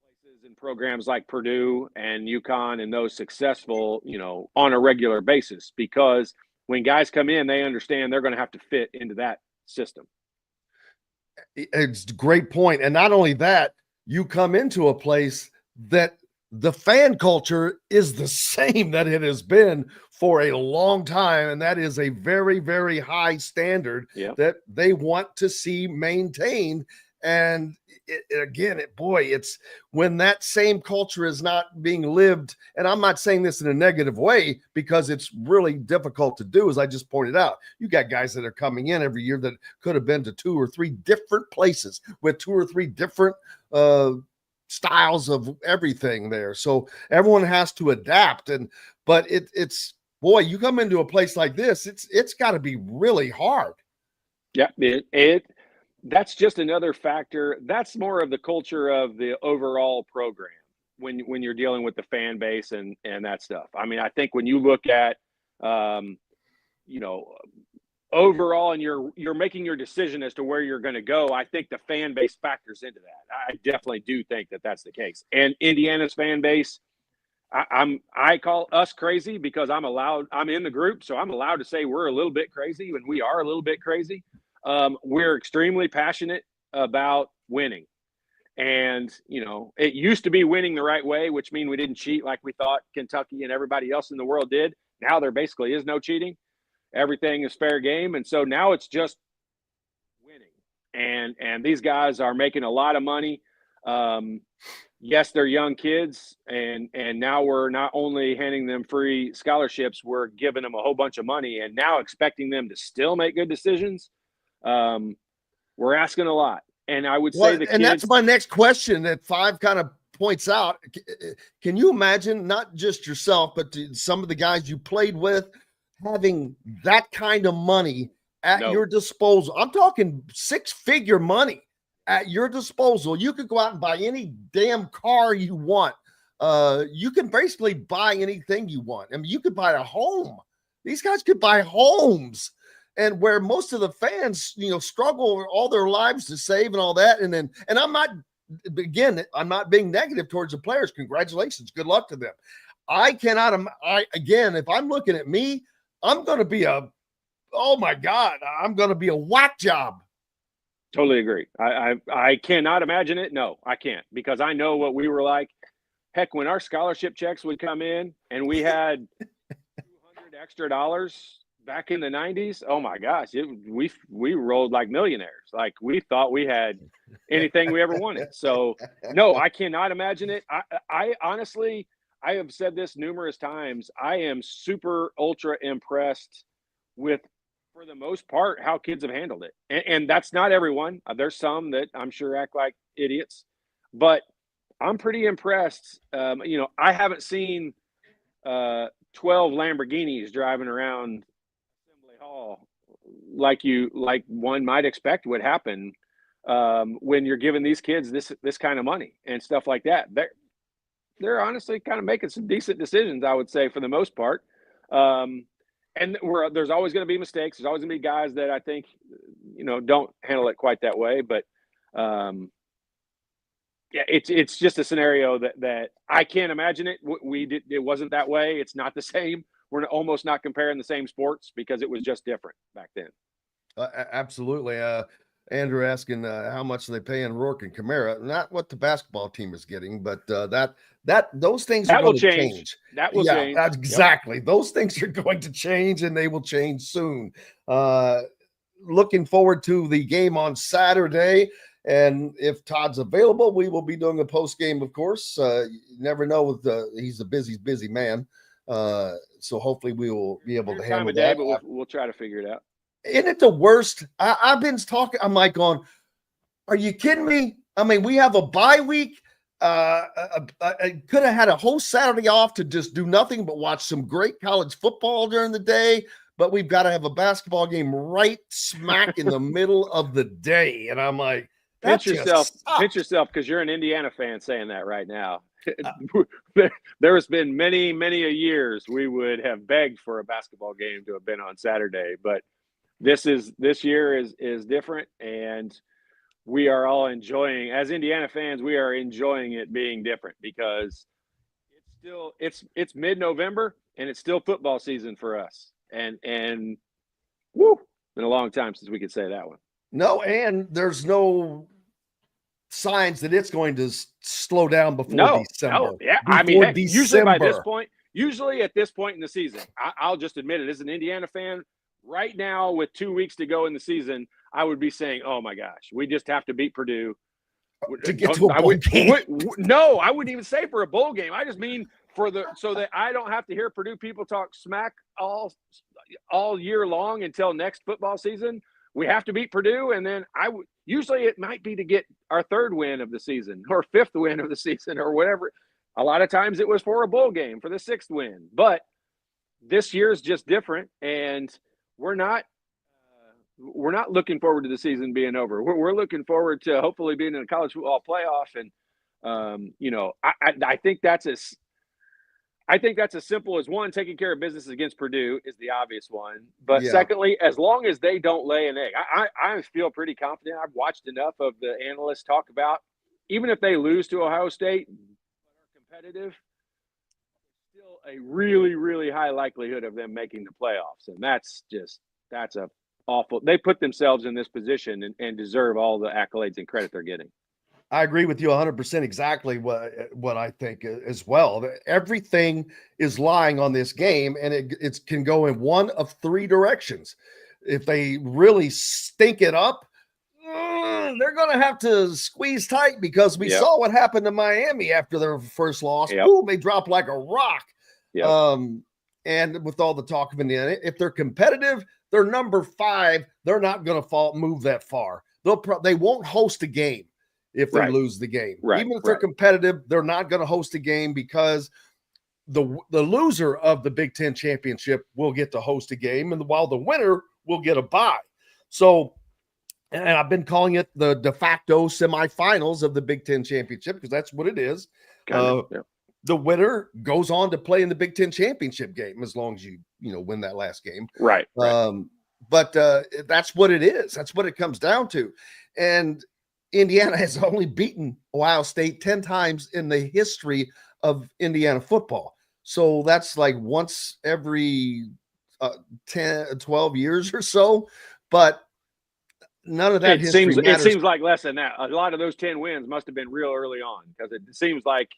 places and programs like Purdue and UConn and those successful, on a regular basis, because when guys come in, they understand they're going to have to fit into that system. It's a great point. And not only that, you come into a place that the fan culture is the same that it has been for a long time. And that is a very, very high standard that they want to see maintained. And it's when that same culture is not being lived. And I'm not saying this in a negative way, because it's really difficult to do. As I just pointed out, you got guys that are coming in every year that could have been to 2 or 3 different places with 2 or 3 different styles of everything there. So everyone has to adapt. But it's you come into a place like this, it's got to be really hard. Yeah, that's just another factor. That's more of the culture of the overall program when you're dealing with the fan base and that stuff. I mean, I think when you look at overall, and you're making your decision as to where you're going to go, I think the fan base factors into that. I definitely do think that that's the case. And Indiana's fan base, I call us crazy because I'm in the group, so I'm allowed to say we're a little bit crazy, and we are a little bit crazy. We're extremely passionate about winning. And, it used to be winning the right way, which means we didn't cheat like we thought Kentucky and everybody else in the world did. Now there basically is no cheating. Everything is fair game. And so now it's just winning. And these guys are making a lot of money. Yes, they're young kids. And now we're not only handing them free scholarships, we're giving them a whole bunch of money, and now expecting them to still make good decisions. We're asking a lot. And I would say and that's my next question that 5 kind of points out. Can you imagine, not just yourself, but some of the guys you played with, having that kind of money at your disposal? I'm talking 6-figure money at your disposal. You could go out and buy any damn car you want. You can basically buy anything you want. I mean, you could buy a home. These guys could buy homes. And where most of the fans, struggle all their lives to save and all that. And I'm not being negative towards the players. Congratulations. Good luck to them. If I'm looking at me, I'm going to be I'm going to be a whack job. Totally agree. I cannot imagine it. No, I can't, because I know what we were like. Heck, when our scholarship checks would come in and we had $200 extra back in the 90s, oh my gosh, we rolled like millionaires. Like, we thought we had anything we ever wanted. So no, I cannot imagine it. I honestly, I have said this numerous times. I am super ultra impressed with, for the most part, how kids have handled it. And that's not everyone. There's some that I'm sure act like idiots, but I'm pretty impressed. I haven't seen 12 Lamborghinis driving around Assembly Hall like one might expect would happen when you're giving these kids this kind of money and stuff like that. They're honestly kind of making some decent decisions, I would say, for the most part. And there's always going to be mistakes. There's always going to be guys that I think, don't handle it quite that way. But it's just a scenario that I can't imagine it. It wasn't that way. It's not the same. We're almost not comparing the same sports because it was just different back then. Absolutely. Andrew asking how much they pay in Rourke and Kamara. Not what the basketball team is getting, but those things are going to change. That will change. Exactly. Yep. Those things are going to change, and they will change soon. Looking forward to the game on Saturday. And if Todd's available, we will be doing a post game, of course. You never know he's a busy man. So hopefully we will be able to Time handle of day, that. but we'll try to figure it out. Isn't it the worst? I've been talking. I'm like going, are you kidding me? I mean, we have a bye week. I could have had a whole Saturday off to just do nothing but watch some great college football during the day. But we've got to have a basketball game right smack in the middle of the day. And I'm like, pinch yourself, because you're an Indiana fan saying that right now. There has been many a years we would have begged for a basketball game to have been on Saturday, but this year is different, and we are all enjoying, as Indiana fans, we are enjoying it being different because it's mid-November and it's still football season for us. And woo, been a long time since we could say that one. No, and there's no signs that it's going to slow down before December. No, yeah. I mean, heck, usually at this point in the season, I'll just admit it, as an Indiana fan, right now with 2 weeks to go in the season, I would be saying, oh my gosh, we just have to beat Purdue. To get to a bowl game. No, I wouldn't even say for a bowl game. I just mean so that I don't have to hear Purdue people talk smack all year long until next football season. We have to beat Purdue, and then usually it might be to get our third win of the season or fifth win of the season or whatever. A lot of times it was for a bowl game for the sixth win, but this year's just different, and we're not looking forward to the season being over. We're looking forward to hopefully being in a college football playoff, and I think that's as simple as one, taking care of business against Purdue is the obvious one. But secondly, as long as they don't lay an egg, I feel pretty confident. I've watched enough of the analysts talk about, even if they lose to Ohio State, but are competitive, still a really, really high likelihood of them making the playoffs. And that's a awful. They put themselves in this position and deserve all the accolades and credit they're getting. I agree with you 100% exactly what I think as well. Everything is lying on this game, and it can go in one of three directions. If they really stink it up, they're going to have to squeeze tight, because we saw what happened to Miami after their first loss. Boom, they dropped like a rock. And with all the talk of Indiana, if they're competitive, they're number 5. They're not going to move that far. They won't host a game if they lose the game. Even if they're competitive, they're not going to host a game, because the loser of the Big Ten championship will get to host a game, and while the winner will get a bye. So, and I've been calling it the de facto semifinals of the Big Ten championship, because that's what it is. The winner goes on to play in the Big Ten championship game, as long as you win that last game. But that's what it is. That's what it comes down to. And Indiana has only beaten Ohio State 10 times in the history of Indiana football. So that's like once every 12 years or so. But none of that history matters. It seems like less than that. A lot of those 10 wins must have been real early on, because it seems like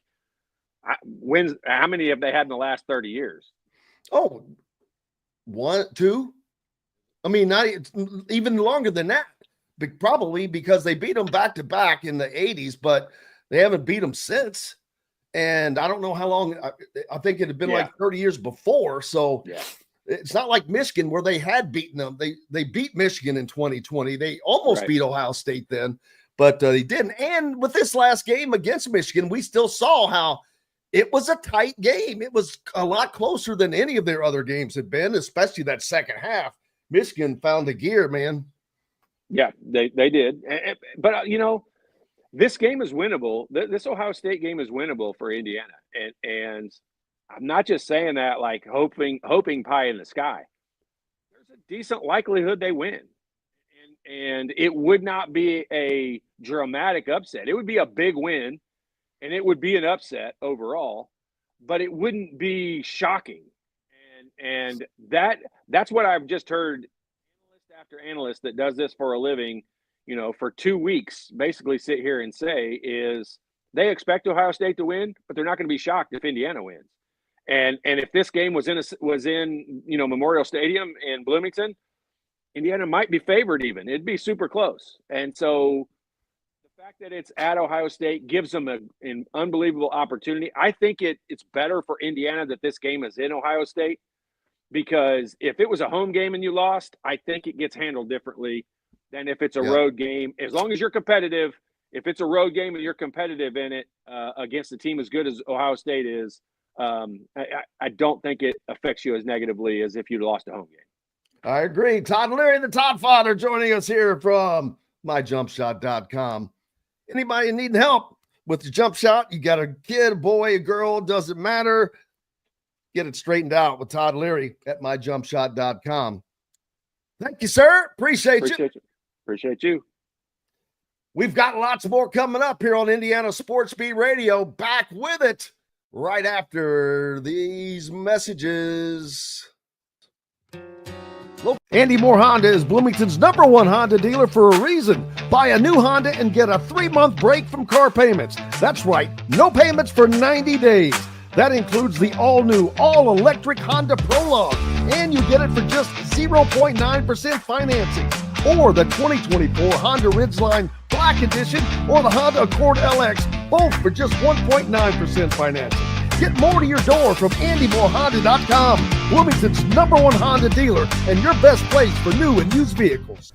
wins. How many have they had in the last 30 years? Oh, 1, 2. I mean, not even longer than that. Probably because they beat them back to back in the 80s, but they haven't beat them since. And I don't know how long. I think it had been like 30 years before. So it's not like Michigan, where they had beaten them. They beat Michigan in 2020. They almost beat Ohio State then, but they didn't. And with this last game against Michigan, we still saw how it was a tight game. It was a lot closer than any of their other games had been, especially that second half. Michigan found the gear, man. Yeah, they did. But, this game is winnable. This Ohio State game is winnable for Indiana. And I'm not just saying that like hoping pie in the sky. There's a decent likelihood they win. And it would not be a dramatic upset. It would be a big win, and it would be an upset overall, but it wouldn't be shocking. And that's what I've just heard after analyst that does this for a living, for 2 weeks, basically sit here and say is they expect Ohio State to win, but they're not going to be shocked if Indiana wins. And if this game was in Memorial Stadium in Bloomington, Indiana might be favored even. It'd be super close. And so the fact that it's at Ohio State gives them an unbelievable opportunity. I think it's better for Indiana that this game is in Ohio State, because if it was a home game and you lost, I think it gets handled differently than if it's a road game. As long as you're competitive, if it's a road game and you're competitive in it against a team as good as Ohio State is, I don't think it affects you as negatively as if you lost a home game. I agree. Todd Leary, the Todd Father, joining us here from myjumpshot.com. Anybody needing help with the jump shot? You got a kid, a boy, a girl, doesn't matter. Get it straightened out with Todd Leary at myjumpshot.com. Thank you, sir. Appreciate you. Appreciate you. We've got lots more coming up here on Indiana Sports Beat Radio. Back with it right after these messages. Andy Moore Honda is Bloomington's #1 Honda dealer for a reason. Buy a new Honda and get a 3-month break from car payments. That's right, no payments for 90 days. That includes the all-new, all-electric Honda Prologue, and you get it for just 0.9% financing. Or the 2024 Honda Ridgeline Black Edition or the Honda Accord LX, both for just 1.9% financing. Get more to your door from AndyMooreHonda.com, Bloomington's #1 Honda dealer and your best place for new and used vehicles.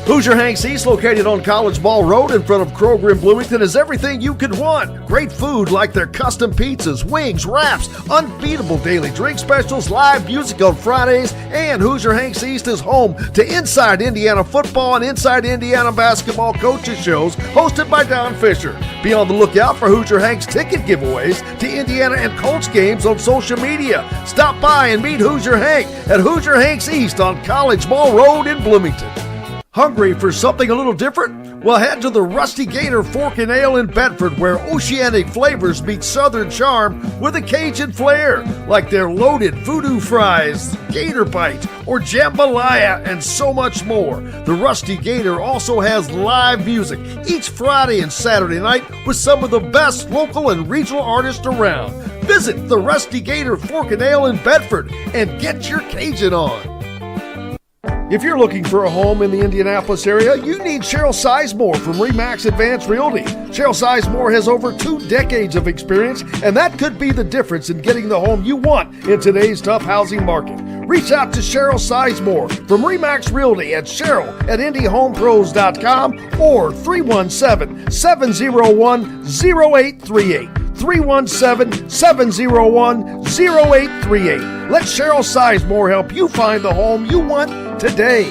Hoosier Hanks East, located on College Ball Road in front of Kroger in Bloomington, is everything you could want. Great food like their custom pizzas, wings, wraps, unbeatable daily drink specials, live music on Fridays, and Hoosier Hanks East is home to Inside Indiana Football and Inside Indiana Basketball coaches shows hosted by Don Fisher. Be on the lookout for Hoosier Hanks ticket giveaways to Indiana and Colts games on social media. Stop by and meet Hoosier Hank at Hoosier Hanks East on College Ball Road in Bloomington. Hungry for something a little different? Well, head to the Rusty Gator Fork and Ale in Bedford, where oceanic flavors meet southern charm with a Cajun flair, like their loaded voodoo fries, gator bites, or jambalaya, and so much more. The Rusty Gator also has live music each Friday and Saturday night with some of the best local and regional artists around. Visit the Rusty Gator Fork and Ale in Bedford and get your Cajun on. If you're looking for a home in the Indianapolis area, you need Cheryl Sizemore from RE/MAX Advanced Realty. Cheryl Sizemore has over 2 decades of experience, and that could be the difference in getting the home you want in today's tough housing market. Reach out to Cheryl Sizemore from RE/MAX Realty at Cheryl@IndyHomePros.com or 317-701-0838. 317-701-0838. Let Cheryl Sizemore help you find the home you want today.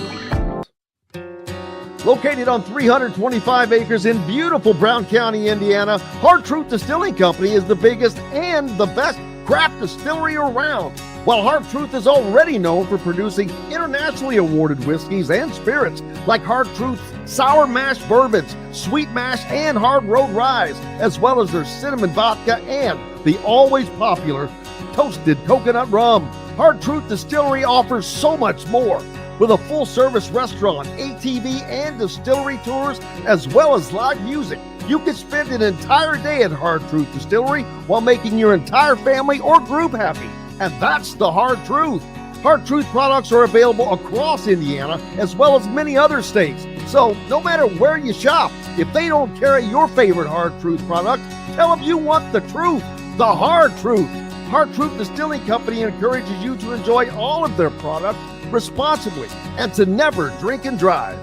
Located on 325 acres in beautiful Brown County, Indiana, Hard Truth Distilling Company is the biggest and the best craft distillery around. While Hard Truth is already known for producing internationally awarded whiskeys and spirits like Hard Truth's sour mash bourbons, sweet mash, and hard road ryes, as well as their cinnamon vodka and the always popular toasted coconut rum. Hard Truth Distillery offers so much more. With a full-service restaurant, ATV, and distillery tours, as well as live music, you can spend an entire day at Hard Truth Distillery while making your entire family or group happy. And that's the Hard Truth. Hard Truth products are available across Indiana as well as many other states. So no matter where you shop, if they don't carry your favorite Hard Truth product, tell them you want the truth, the Hard Truth. Hard Truth Distilling Company encourages you to enjoy all of their products responsibly and to never drink and drive.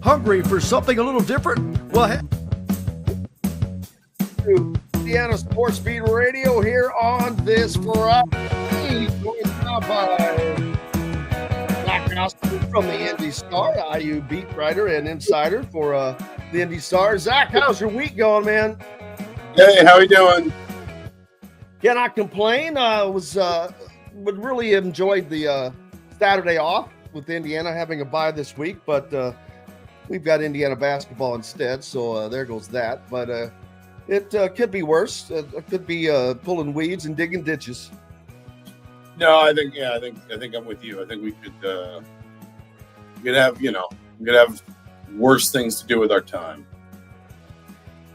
Hungry for something a little different? Well, head to Indiana Sports Beat Radio here on this Friday. Joined now by Zach Osterman from the Indy Star, IU beat writer and insider for the Indy Star. Zach, how's your week going, man? Hey, how are you doing? Cannot complain. Would really enjoyed the Saturday off with Indiana having a bye this week, but we've got Indiana basketball instead, so there goes that. But it could be worse. It could be pulling weeds and digging ditches. No, I think I'm with you. I think we could have worse things to do with our time.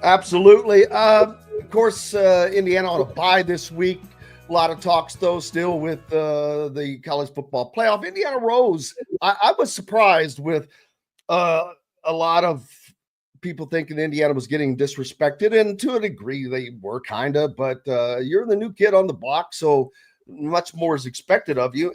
Absolutely. Of course, Indiana on a bye this week. A lot of talks, though, still with the college football playoff. Indiana rose. I was surprised with a lot of people thinking Indiana was getting disrespected, and to a degree they were kind of, but you're the new kid on the block, so much more is expected of you.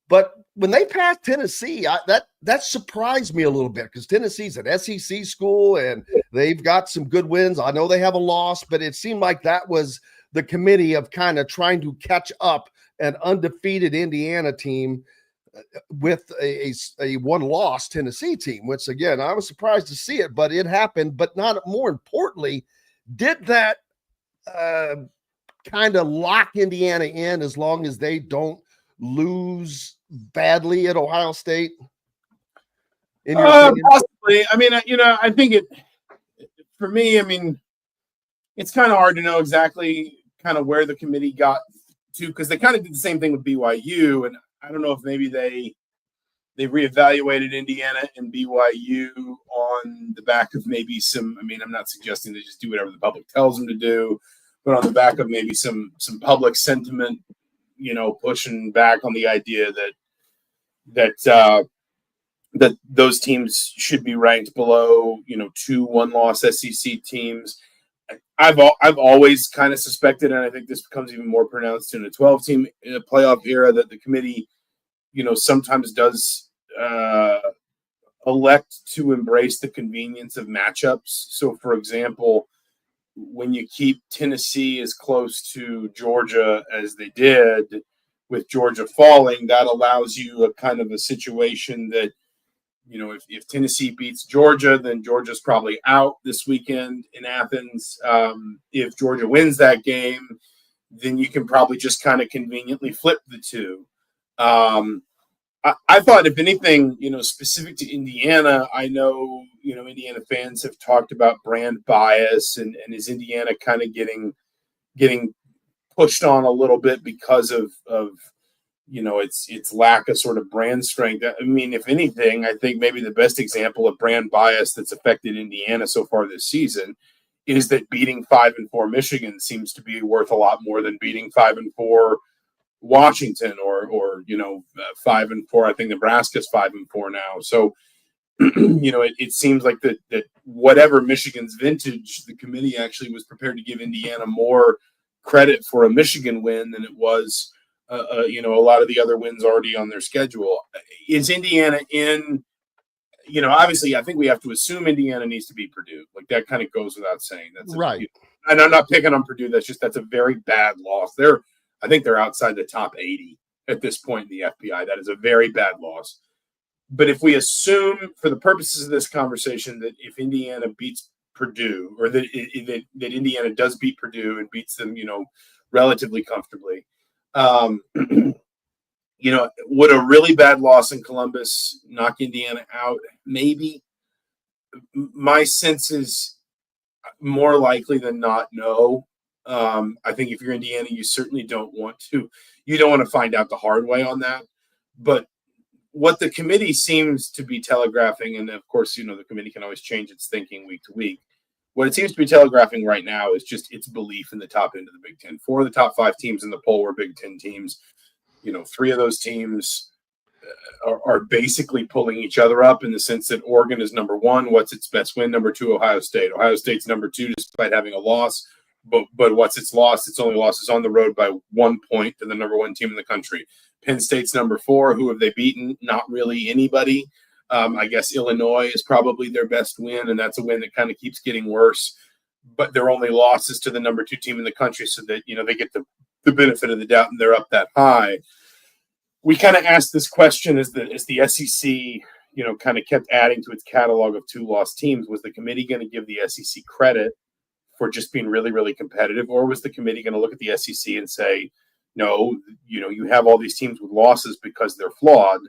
But when they passed Tennessee, that surprised me a little bit, because Tennessee's an SEC school and they've got some good wins. I know they have a loss, but it seemed like that was the committee of kind of trying to catch up an undefeated Indiana team with a one-loss Tennessee team, which, again, I was surprised to see it, but it happened. But not more importantly, did that kind of lock Indiana in as long as they don't lose badly at Ohio State? In your opinion? Possibly. I mean, I think for me, I mean, it's kind of hard to know exactly kind of where the committee got to, because they kind of did the same thing with BYU, and I don't know if maybe they reevaluated Indiana and BYU on the back of maybe some. I mean, I'm not suggesting they just do whatever the public tells them to do, but on the back of maybe some public sentiment, pushing back on the idea that those teams should be ranked below, 2 one-loss SEC teams. I've always kind of suspected, and I think this becomes even more pronounced in a 12-team playoff era, that the committee, sometimes does elect to embrace the convenience of matchups. So, for example, when you keep Tennessee as close to Georgia as they did, with Georgia falling, that allows you a kind of a situation that, if Tennessee beats Georgia, then Georgia's probably out this weekend in Athens. If Georgia wins that game, then you can probably just kind of conveniently flip the two. I thought, if anything, specific to Indiana, I know, Indiana fans have talked about brand bias, and is Indiana kind of getting pushed on a little bit because of its lack of sort of brand strength. I mean, if anything, I think maybe the best example of brand bias that's affected Indiana so far this season is that beating 5-4 Michigan seems to be worth a lot more than beating 5-4 Washington or 5-4. I think Nebraska's 5-4 now. So, it seems like that whatever Michigan's vintage, the committee actually was prepared to give Indiana more credit for a Michigan win than it was a lot of the other wins already on their schedule. Is Indiana in, obviously I think we have to assume Indiana needs to beat Purdue. Like, that kind of goes without saying. That's right. And I'm not picking on Purdue. That's a very bad loss. I think they're outside the top 80 at this point in the FPI. That is a very bad loss. But if we assume, for the purposes of this conversation, that if Indiana beats Purdue, or that Indiana does beat Purdue and beats them, relatively comfortably, would a really bad loss in Columbus knock Indiana out? Maybe. My sense is more likely than not, no. I think if you're Indiana, you certainly don't want to find out the hard way on that. But what the committee seems to be telegraphing, and of course, the committee can always change its thinking week to week. What it seems to be telegraphing right now is just its belief in the top end of the Big Ten. 4 of the top 5 teams in the poll were Big Ten teams. 3 of those teams are basically pulling each other up, in the sense that Oregon is number 1. What's its best win? Number 2, Ohio State. Ohio State's number 2, despite having a loss. But what's its loss? Its only loss is on the road by 1 point to the number 1 team in the country. Penn State's number 4. Who have they beaten? Not really anybody. I guess Illinois is probably their best win, and that's a win that kind of keeps getting worse. But their only losses to the number 2 team in the country, so that they get the benefit of the doubt and they're up that high. We kind of asked this question as the SEC, kind of kept adding to its catalog of 2-loss teams. Was the committee going to give the SEC credit for just being really, really competitive, or was the committee going to look at the SEC and say, no, you have all these teams with losses because they're flawed?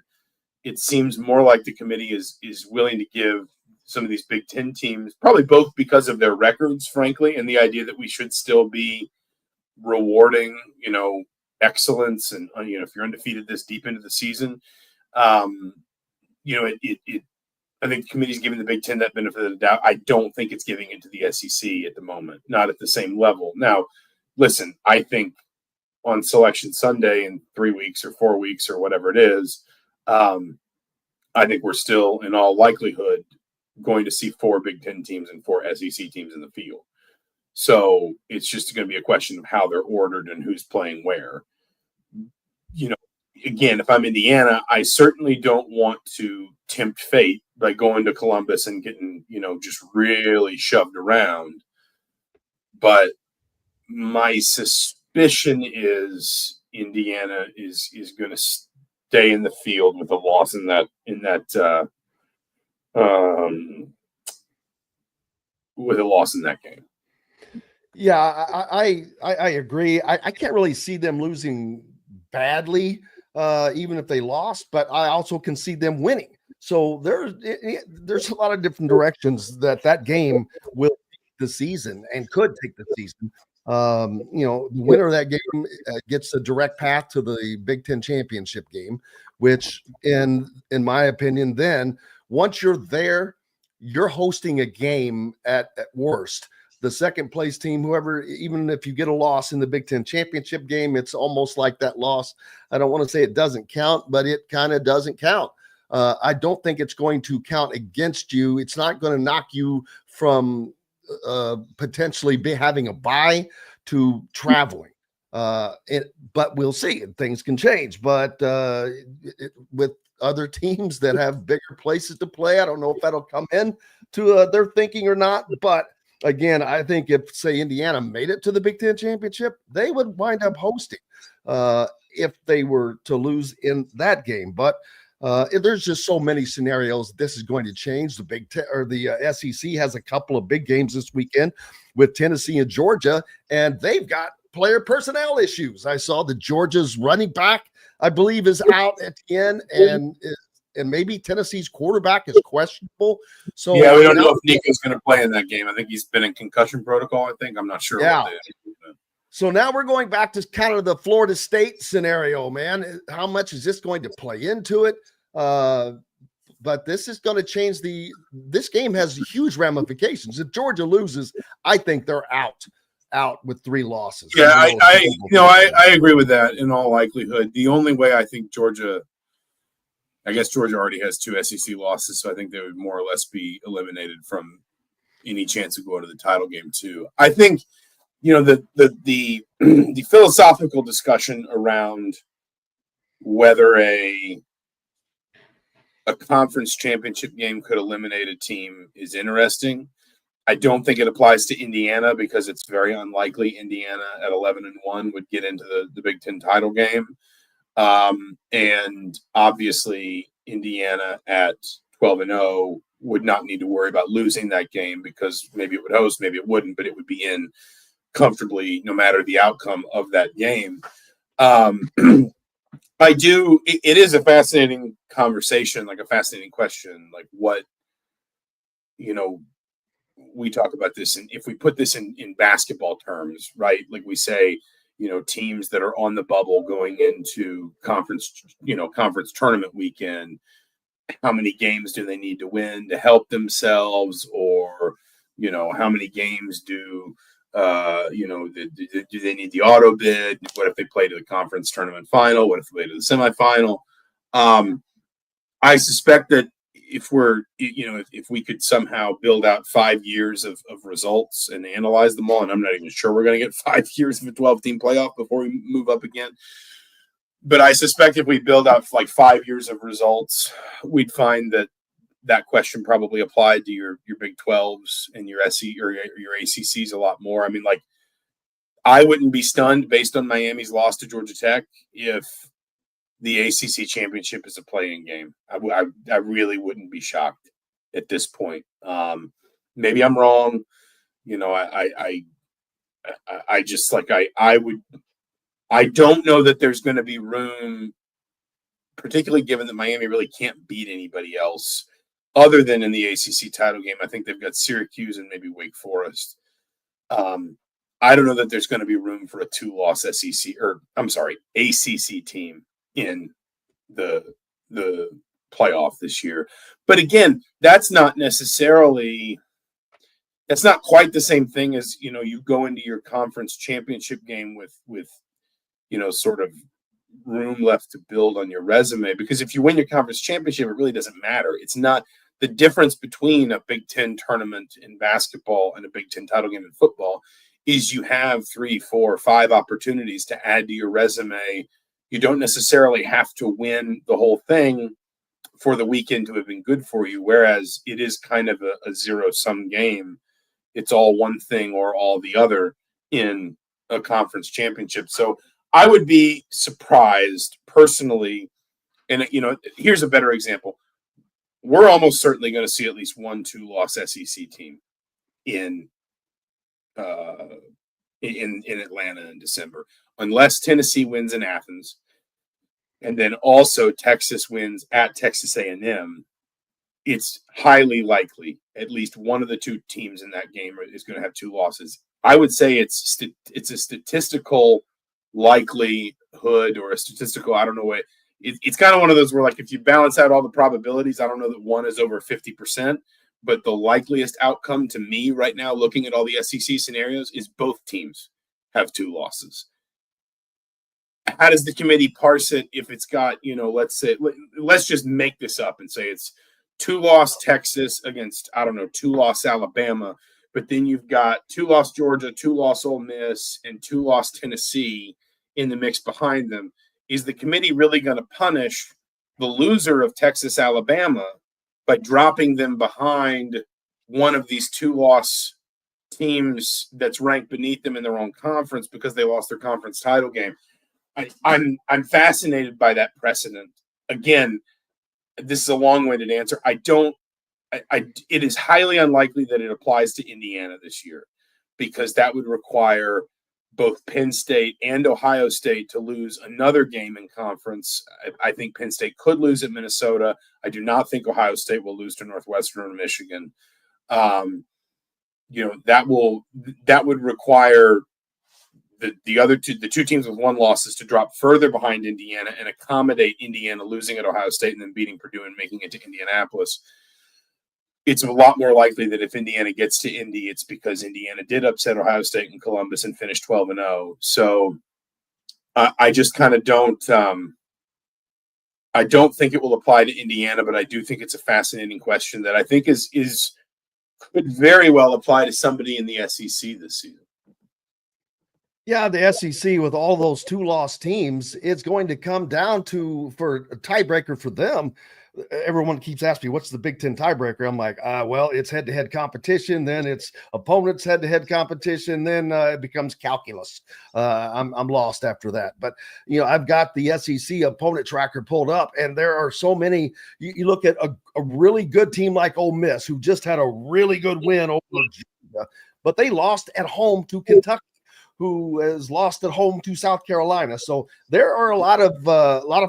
It seems more like the committee is willing to give some of these Big Ten teams, probably both because of their records, frankly, and the idea that we should still be rewarding, excellence. And, if you're undefeated this deep into the season, it I think the committee's giving the Big Ten that benefit of the doubt. I don't think it's giving it to the SEC at the moment, not at the same level. Now, listen, I think on Selection Sunday in 3 weeks or 4 weeks or whatever it is, I think we're still, in all likelihood, going to see 4 Big Ten teams and 4 SEC teams in the field. So it's just going to be a question of how they're ordered and who's playing where. Again, if I'm Indiana, I certainly don't want to tempt fate by going to Columbus and getting, just really shoved around. But my suspicion is Indiana is going to stay in the field with a loss in that game. Yeah, I agree. I can't really see them losing badly, even if they lost, but I also can see them winning. So there's a lot of different directions that game will take the season and could take the season. The winner of that game gets a direct path to the Big Ten championship game, which in my opinion, then once you're there, you're hosting a game at worst. The second place team, whoever, even if you get a loss in the Big Ten championship game, it's almost like that loss. I don't want to say it doesn't count, but it kind of doesn't count. I don't think it's going to count against you. It's not going to knock you from potentially having a bye to traveling. But we'll see. Things can change. But with other teams that have bigger places to play, I don't know if that'll come in to their thinking or not. But again, I think if, say, Indiana made it to the Big Ten championship, they would wind up hosting if they were to lose in that game. But there's just so many scenarios this is going to change. The Big Ten or the SEC has a couple of big games this weekend with Tennessee and Georgia, and they've got player personnel issues. I saw that Georgia's running back, I believe, is out at the end, and maybe Tennessee's quarterback is questionable. So yeah, we don't know if Nico's going to play in that game. I think he's been in concussion protocol. I'm not sure. Yeah. So now we're going back to kind of the Florida State scenario, man. How much is this going to play into it? But this is going to change this game has huge ramifications. If Georgia loses, I think they're out with 3 losses. Yeah, I agree with that in all likelihood. The only way I think Georgia already has 2 SEC losses, so I think they would more or less be eliminated from any chance of going to the title game too. I think, the philosophical discussion around whether a conference championship game could eliminate a team is interesting. I don't think it applies to Indiana because it's very unlikely Indiana at 11-1 would get into the Big Ten title game. And obviously Indiana at 12-0 would not need to worry about losing that game because maybe it would host, maybe it wouldn't, but it would be in comfortably no matter the outcome of that game. It is a fascinating conversation, like a fascinating question, like what, we talk about this, and if we put this in basketball terms, right? Like we say, teams that are on the bubble going into conference tournament weekend, how many games do they need to win to help themselves? Or, how many games do they need the auto bid? What if they play to the conference tournament final? What if they play to the semifinal? I suspect that if we could somehow build out 5 years of results and analyze them all, and I'm not even sure we're going to get 5 years of a 12-team playoff before we move up again. But I suspect if we build out like 5 years of results, we'd find that question probably applied to your Big 12s and your SEC or your ACCs a lot more. I mean, like, I wouldn't be stunned based on Miami's loss to Georgia Tech if the ACC championship is a play-in game. I really wouldn't be shocked at this point. Maybe I'm wrong. I don't know that there's going to be room, particularly given that Miami really can't beat anybody else other than in the ACC title game. I think they've got Syracuse and maybe Wake Forest. I don't know that there's going to be room for a 2-loss ACC team in the playoff this year. But again, that's not quite the same thing as, you go into your conference championship game with sort of room left to build on your resume, because if you win your conference championship, it really doesn't matter. It's not the difference between a Big Ten tournament in basketball and a Big Ten title game in football is you have 3, 4, 5 opportunities to add to your resume. You don't necessarily have to win the whole thing for the weekend to have been good for you, whereas it is kind of a zero-sum game. It's all one thing or all the other in a conference championship. So I would be surprised personally. And, here's a better example. We're almost certainly going to see at least 1 2-loss SEC team in Atlanta in December, unless Tennessee wins in Athens. And then also Texas wins at Texas A&M. It's highly likely at least one of the 2 teams in that game is going to have 2 losses. I would say it's a statistical likelihood, or a statistical, I don't know what. It's kind of one of those where, like, if you balance out all the probabilities, I don't know that one is over 50%, but the likeliest outcome to me right now, looking at all the SEC scenarios, is both teams have 2 losses. How does the committee parse it if it's got, let's just make this up and say it's 2-loss Texas against, 2-loss Alabama, but then you've got 2-loss Georgia, 2-loss Ole Miss, and 2-loss Tennessee in the mix behind them. Is the committee really going to punish the loser of Texas, Alabama by dropping them behind one of these 2-loss teams that's ranked beneath them in their own conference because they lost their conference title game? I'm fascinated by that precedent. Again, this is a long-winded answer. It is highly unlikely that it applies to Indiana this year, because that would require both Penn State and Ohio State to lose another game in conference. I think Penn State could lose at Minnesota. I do not think Ohio State will lose to Northwestern or Michigan. That would require the 2 teams with 1 losses to drop further behind Indiana and accommodate Indiana losing at Ohio State and then beating Purdue and making it to Indianapolis. It's a lot more likely that if Indiana gets to Indy, it's because Indiana did upset Ohio State and Columbus and finished 12-0. So I just kind of don't. I don't think it will apply to Indiana, but I do think it's a fascinating question that I think could very well apply to somebody in the SEC this season. Yeah, the SEC with all those 2-loss teams, it's going to come down to, for a tiebreaker for them. Everyone keeps asking me, what's the Big Ten tiebreaker? I'm like, well, it's head-to-head competition. Then it's opponents head-to-head competition. Then it becomes calculus. I'm lost after that. But, I've got the SEC opponent tracker pulled up, and there are so many. You look at a really good team like Ole Miss, who just had a really good win over Georgia, but they lost at home to Kentucky, who has lost at home to South Carolina. So there are a lot of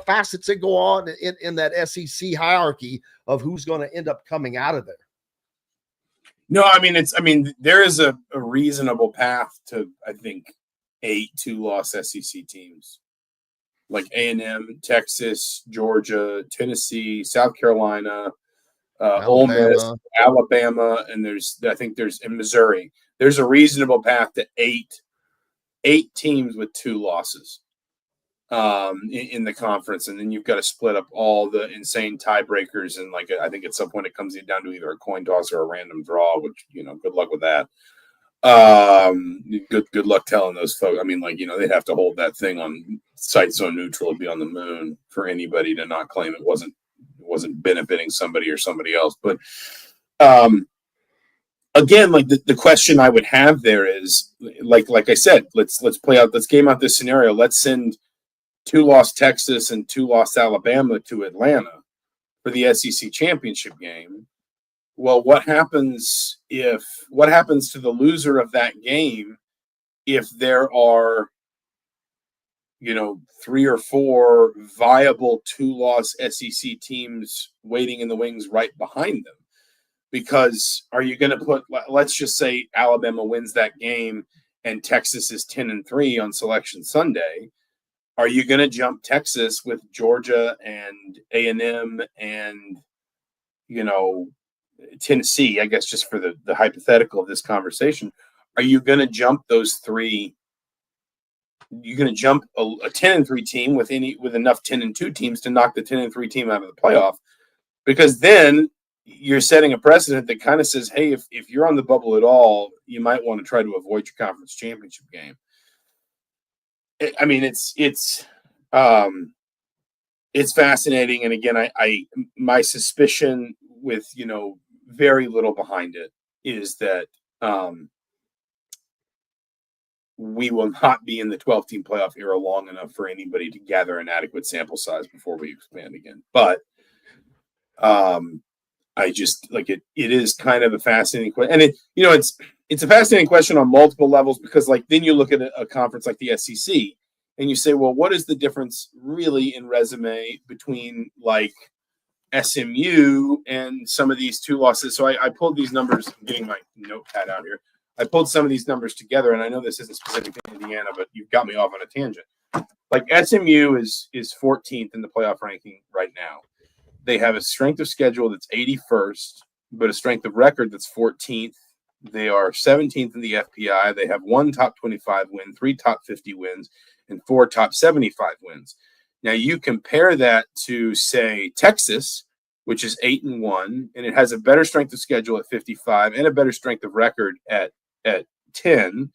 facets that go on in that SEC hierarchy of who's going to end up coming out of there. No, there is a reasonable path to, I think, 8 2-loss SEC teams, like A&M, Texas, Georgia, Tennessee, South Carolina, Ole Miss, Alabama, and there's in Missouri. There's a reasonable path to 8 teams with 2 losses in the conference, and then you've got to split up all the insane tiebreakers, and I think at some point it comes down to either a coin toss or a random draw, which good luck with that. Good luck telling those folks. They'd have to hold that thing on site so neutral to be on the moon for anybody to not claim it wasn't benefiting somebody or somebody else. But again, the question I would have there is, like I said, let's game out this scenario. Let's send 2-loss Texas and 2-loss Alabama to Atlanta for the SEC championship game. Well, what happens to the loser of that game if there are, 3 or 4 viable 2-loss SEC teams waiting in the wings right behind them? Because are you going to let's just say Alabama wins that game and Texas is 10-3 on Selection Sunday. Are you going to jump Texas with Georgia and A&M and, Tennessee, I guess, just for the hypothetical of this conversation? Are you going to jump those three? You're going to jump a 10-3 team with enough 10-2 teams to knock the 10-3 team out of the playoff, because then you're setting a precedent that kind of says, hey, if you're on the bubble at all, you might want to try to avoid your conference championship game. I mean, it's fascinating, and again, I my suspicion with very little behind it is that we will not be in the 12-team playoff era long enough for anybody to gather an adequate sample size before we expand again. But I just it is kind of a fascinating question, and it's a fascinating question on multiple levels, because then you look at a conference like the SEC and you say, well, what is the difference really in resume between SMU and some of these two losses? So I pulled these numbers. I'm getting my notepad out here. I pulled some of these numbers together, and I know this isn't specific to Indiana, but you've got me off on a tangent. SMU is 14th in the playoff ranking right now. They have a strength of schedule that's 81st, but a strength of record that's 14th. They are 17th in the FPI. They have 1 top 25 win, 3 top 50 wins, and 4 top 75 wins. Now you compare that to, say, Texas, which is 8-1, and it has a better strength of schedule at 55 and a better strength of record at 10.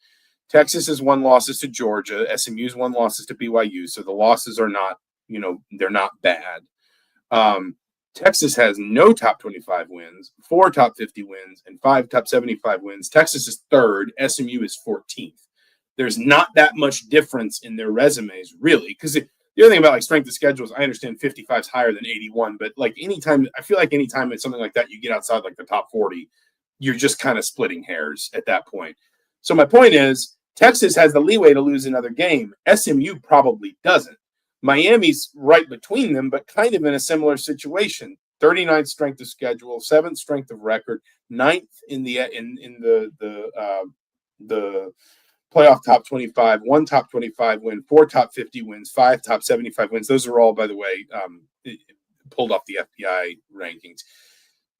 Texas has won losses to Georgia. SMU's won losses to BYU. So the losses are not, they're not bad. Texas has no top 25 wins, 4 top 50 wins, and 5 top 75 wins. Texas is 3rd. SMU is 14th. There's not that much difference in their resumes, really, because the other thing about strength of schedules, I understand 55 is higher than 81, but anytime it's something like that, you get outside the top 40, you're just kind of splitting hairs at that point. So my point is, Texas has the leeway to lose another game. SMU probably doesn't. Miami's right between them, but kind of in a similar situation. 39th strength of schedule, 7th strength of record, 9th in the playoff top 25, 1 top 25 win, 4 top 50 wins, 5 top 75 wins. Those are all, by the way, pulled off the FPI rankings.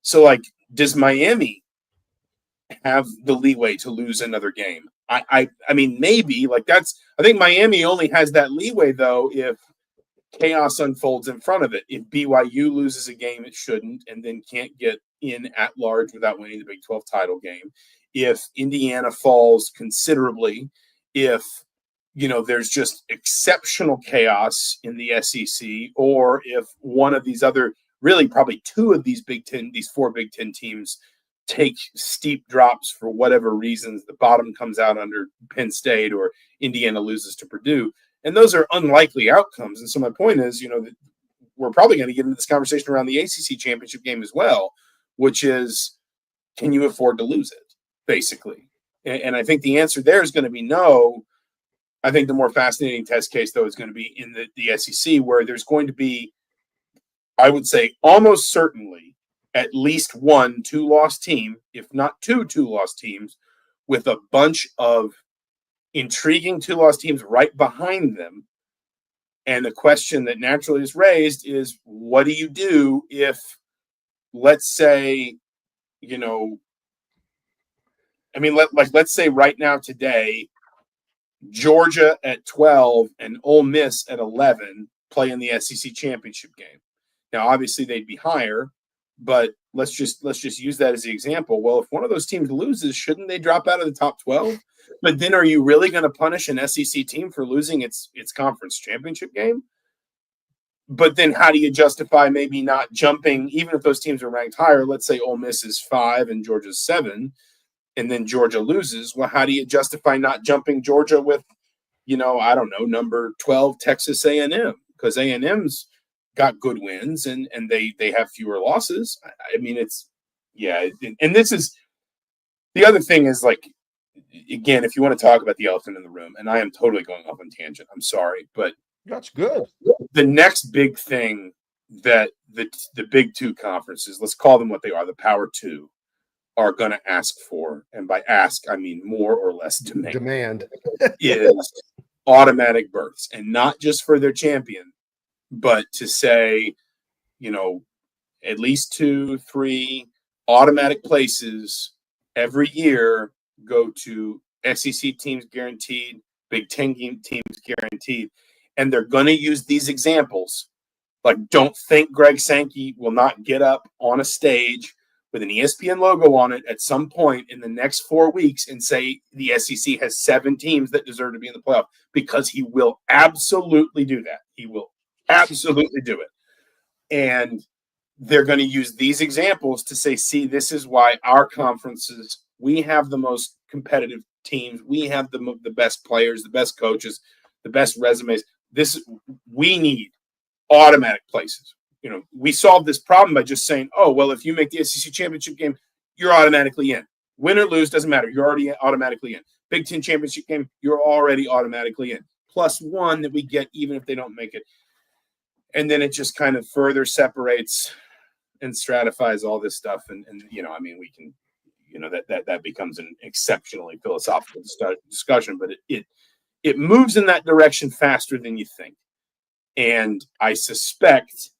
So, does Miami have the leeway to lose another game? I mean, maybe. I think Miami only has that leeway, though, if chaos unfolds in front of it. If BYU loses a game it shouldn't and then can't get in at large without winning the Big 12 title game, if Indiana falls considerably, if there's just exceptional chaos in the SEC, or if one of these other, really probably 2 of these 4 Big 10 teams take steep drops for whatever reasons, the bottom comes out under Penn State or Indiana loses to Purdue. And those are unlikely outcomes. And so my point is, that we're probably going to get into this conversation around the ACC championship game as well, which is, can you afford to lose it, basically? And I think the answer there is going to be no. I think the more fascinating test case, though, is going to be in the SEC, where there's going to be, I would say, almost certainly at least 1 2-loss team, if not 2 2-loss teams, with a bunch of intriguing 2-loss teams right behind them. And the question that naturally is raised is, what do you do if, let's say, let's say right now today, Georgia at 12 and Ole Miss at 11 play in the SEC championship game. Now, obviously, they'd be higher, but let's just use that as the example. Well, if one of those teams loses, shouldn't they drop out of the top 12? But then, are you really going to punish an SEC team for losing its conference championship game? But then, how do you justify maybe not jumping, even if those teams are ranked higher? Let's say Ole Miss is 5 and Georgia's 7. And then Georgia loses. Well, how do you justify not jumping Georgia with, I don't know, number 12 Texas A&M? Because A&M's got good wins and they have fewer losses. I mean, and this is the other thing is, again, if you want to talk about the elephant in the room, and I am totally going off on tangent, I'm sorry, but that's good. The next big thing that the Big 2 conferences, let's call them what they are, the Power 2, are going to ask for, and by ask, I mean more or less demand, is automatic berths, and not just for their champion, but to say, at least 2-3 automatic places every year go to SEC teams guaranteed, Big Ten teams guaranteed. And they're going to use these examples. Like, don't think Greg Sankey will not get up on a stage with an ESPN logo on it at some point in the next 4 weeks and say the SEC has 7 teams that deserve to be in the playoff, because he will absolutely do that. He will absolutely do it. And they're going to use these examples to say, see, this is why our conferences, we have the most competitive teams. We have the best players, the best coaches, the best resumes. We need automatic places. We solved this problem by just saying, oh, well, if you make the SEC championship game, you're automatically in. Win or lose, doesn't matter. You're already automatically in. Big Ten championship game, you're already automatically in. +1 that we get even if they don't make it. And then it just kind of further separates and stratifies all this stuff. And we can, that becomes an exceptionally philosophical discussion, but it moves in that direction faster than you think. And I suspect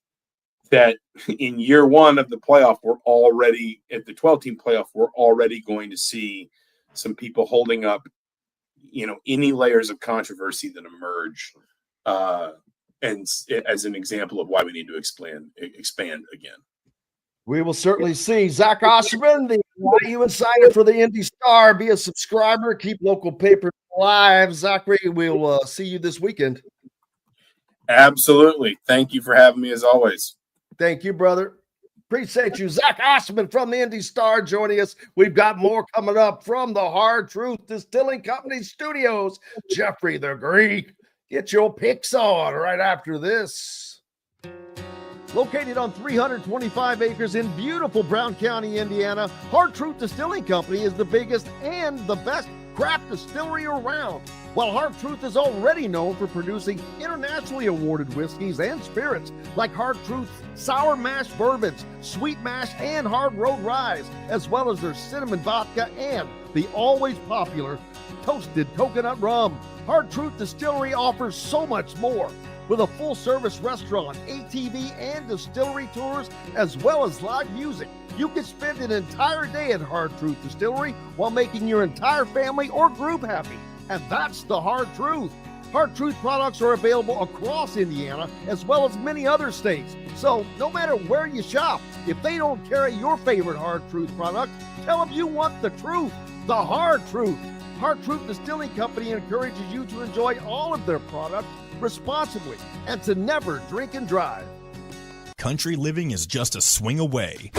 that in year 1 of the playoff, we're already at the 12-team playoff, we're already going to see some people holding up, any layers of controversy that emerge, and as an example of why we need to expand again. We will certainly see. Zach Osterman, the IU insider for the Indy Star. Be a subscriber. Keep local papers alive. Zachary, we'll see you this weekend. Absolutely. Thank you for having me, as always. Thank you, brother. Appreciate you. Zach Osterman from the Indy Star joining us. We've got more coming up from the Hard Truth Distilling Company studios. Jeffrey the Greek, get your picks on right after this. Located on 325 acres in beautiful Brown County, Indiana, Hard Truth Distilling Company is the biggest and the best craft distillery around. While Hard Truth is already known for producing internationally awarded whiskeys and spirits like Hard Truth's sour mash bourbons, sweet mash, and hard road rye, as well as their cinnamon vodka and the always popular toasted coconut rum. Hard Truth Distillery offers so much more. With a full-service restaurant, ATV, and distillery tours, as well as live music, you can spend an entire day at Hard Truth Distillery while making your entire family or group happy. And that's the Hard Truth. Hard Truth products are available across Indiana, as well as many other states. So no matter where you shop, if they don't carry your favorite Hard Truth product, tell them you want the truth, the Hard Truth. Hard Truth Distilling Company encourages you to enjoy all of their products responsibly and to never drink and drive. Country living is just a swing away.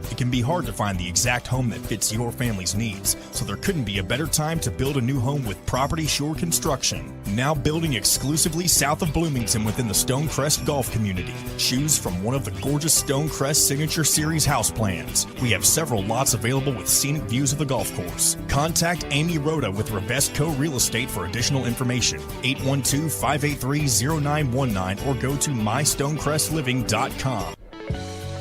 It can be hard to find the exact home that fits your family's needs, so there couldn't be a better time to build a new home with Property Shore Construction. Now building exclusively south of Bloomington within the Stonecrest Golf Community. Choose from one of the gorgeous Stonecrest Signature Series house plans. We have several lots available with scenic views of the golf course. Contact Amy Rhoda with Revesco Real Estate for additional information. 812-583-0919 or go to mystonecrestliving.com.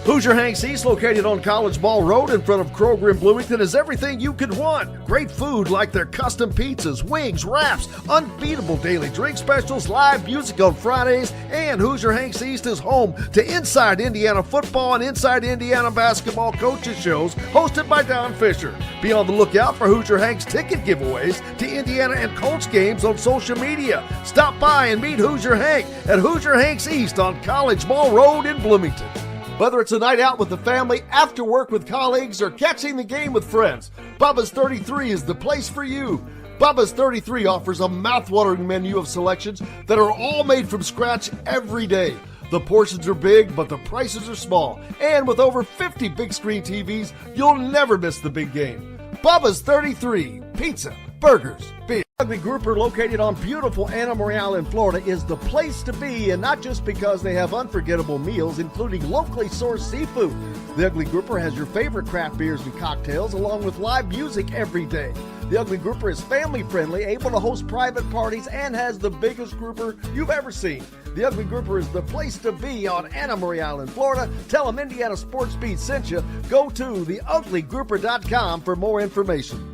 Hoosier Hanks East, located on College Ball Road in front of Kroger in Bloomington, is everything you could want. Great food like their custom pizzas, wings, wraps, unbeatable daily drink specials, live music on Fridays, and Hoosier Hanks East is home to Inside Indiana Football and Inside Indiana Basketball coaches shows hosted by Don Fisher. Be on the lookout for Hoosier Hanks ticket giveaways to Indiana and Colts games on social media. Stop by and meet Hoosier Hank at Hoosier Hanks East on College Ball Road in Bloomington. Whether it's a night out with the family, after work with colleagues, or catching the game with friends, Bubba's 33 is the place for you. Bubba's 33 offers a mouthwatering menu of selections that are all made from scratch every day. The portions are big, but the prices are small. And with over 50 big screen TVs, you'll never miss the big game. Bubba's 33, pizza, burgers, beer. Ugly Grouper, located on beautiful Anna Morale in Florida, is the place to be, and not just because they have unforgettable meals, including locally sourced seafood. The Ugly Grouper has your favorite craft beers and cocktails, along with live music every day. The Ugly Grouper is family-friendly, able to host private parties, and has the biggest grouper you've ever seen. The Ugly Grouper is the place to be on Anna Marie Island, Florida. Tell them Indiana Sports Beat sent you. Go to theuglygrouper.com for more information.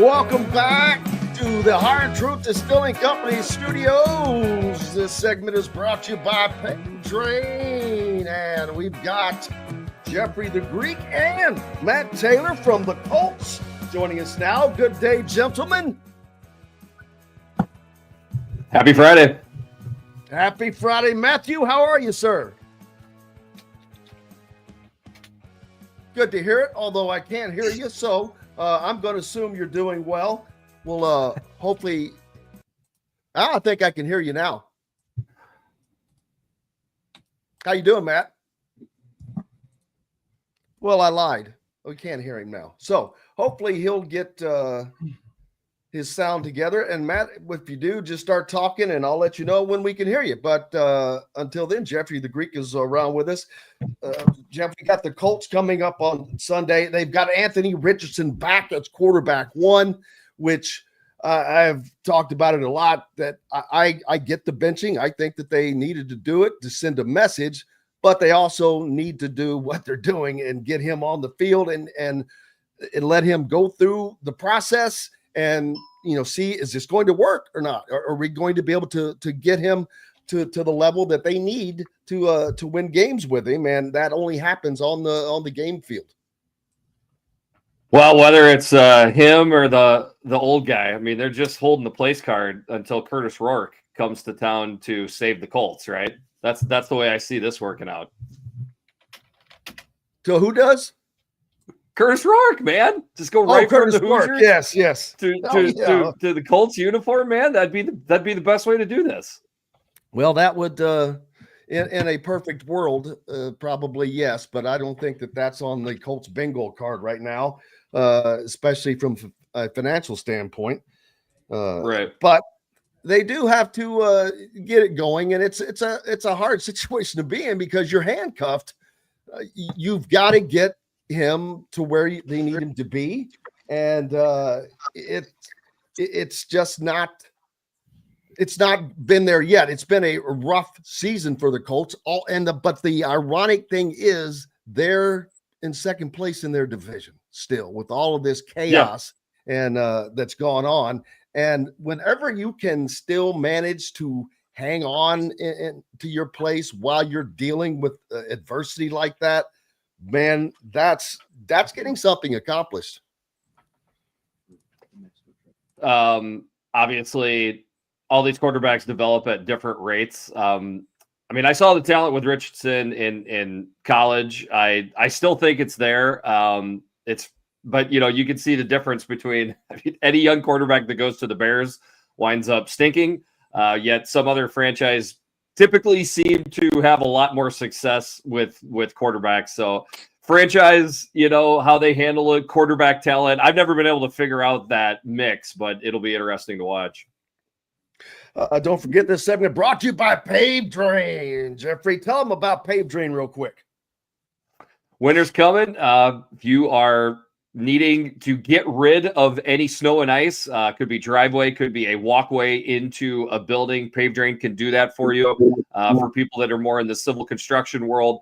Welcome back to the Hard Truth Distilling Company studios. This segment is brought to you by Pave Drain, and we've got Jeffrey the Greek and Matt Taylor from the Colts joining us now. Good day, gentlemen. Happy Friday. Happy Friday. Matthew, how are you, sir? Good to hear it, although I can't hear you, so I'm going to assume you're doing well. We'll hopefully... I think I can hear you now. How you doing, Matt? Well, I lied. We can't hear him now. So hopefully he'll get his sound together. And Matt, if you do, just start talking and I'll let you know when we can hear you. But until then, Jeffrey the Greek is around with us. Jeff, we got the Colts coming up on Sunday. They've got Anthony Richardson back as quarterback one, which I've talked about it a lot, that I get the benching. I think that they needed to do it to send a message, but they also need to do what they're doing and get him on the field and let him go through the process and, see, is this going to work or not? Are we going to be able to get him to the level that they need to win games with him? And that only happens on the game field. Well, whether it's him or the old guy, I mean, they're just holding the place card until Curtis Rourke comes to town to save the Colts, right? That's the way I see this working out. So who does? Curtis Rourke, man. Just go right from the Hoosiers. Yes. To the Colts uniform, man. That'd be the best way to do this. Well, that would in a perfect world, probably yes, but I don't think that that's on the Colts bingo card right now, especially from a financial standpoint. Right. But they do have to get it going, and it's a hard situation to be in because you're handcuffed. You've got to get him to where they need him to be, and it's just not. It's not been there yet. It's been a rough season for the Colts. But the ironic thing is they're in second place in their division still with all of this chaos and that's gone on. And whenever you can still manage to hang on to your place while you're dealing with adversity like that, man, that's getting something accomplished. Obviously, all these quarterbacks develop at different rates. I mean, I saw the talent with Richardson in college. I still think it's there. But you can see the difference between any young quarterback that goes to the Bears winds up stinking. Yet some other franchise typically seem to have a lot more success with quarterbacks. So franchise, how they handle it, quarterback talent. I've never been able to figure out that mix, but it'll be interesting to watch. Don't forget this segment brought to you by Pave Drain. Jeffrey, tell them about Pave Drain real quick. Winter's coming. If you are needing to get rid of any snow and ice, could be driveway, could be a walkway into a building. Pave Drain can do that for you. For people that are more in the civil construction world,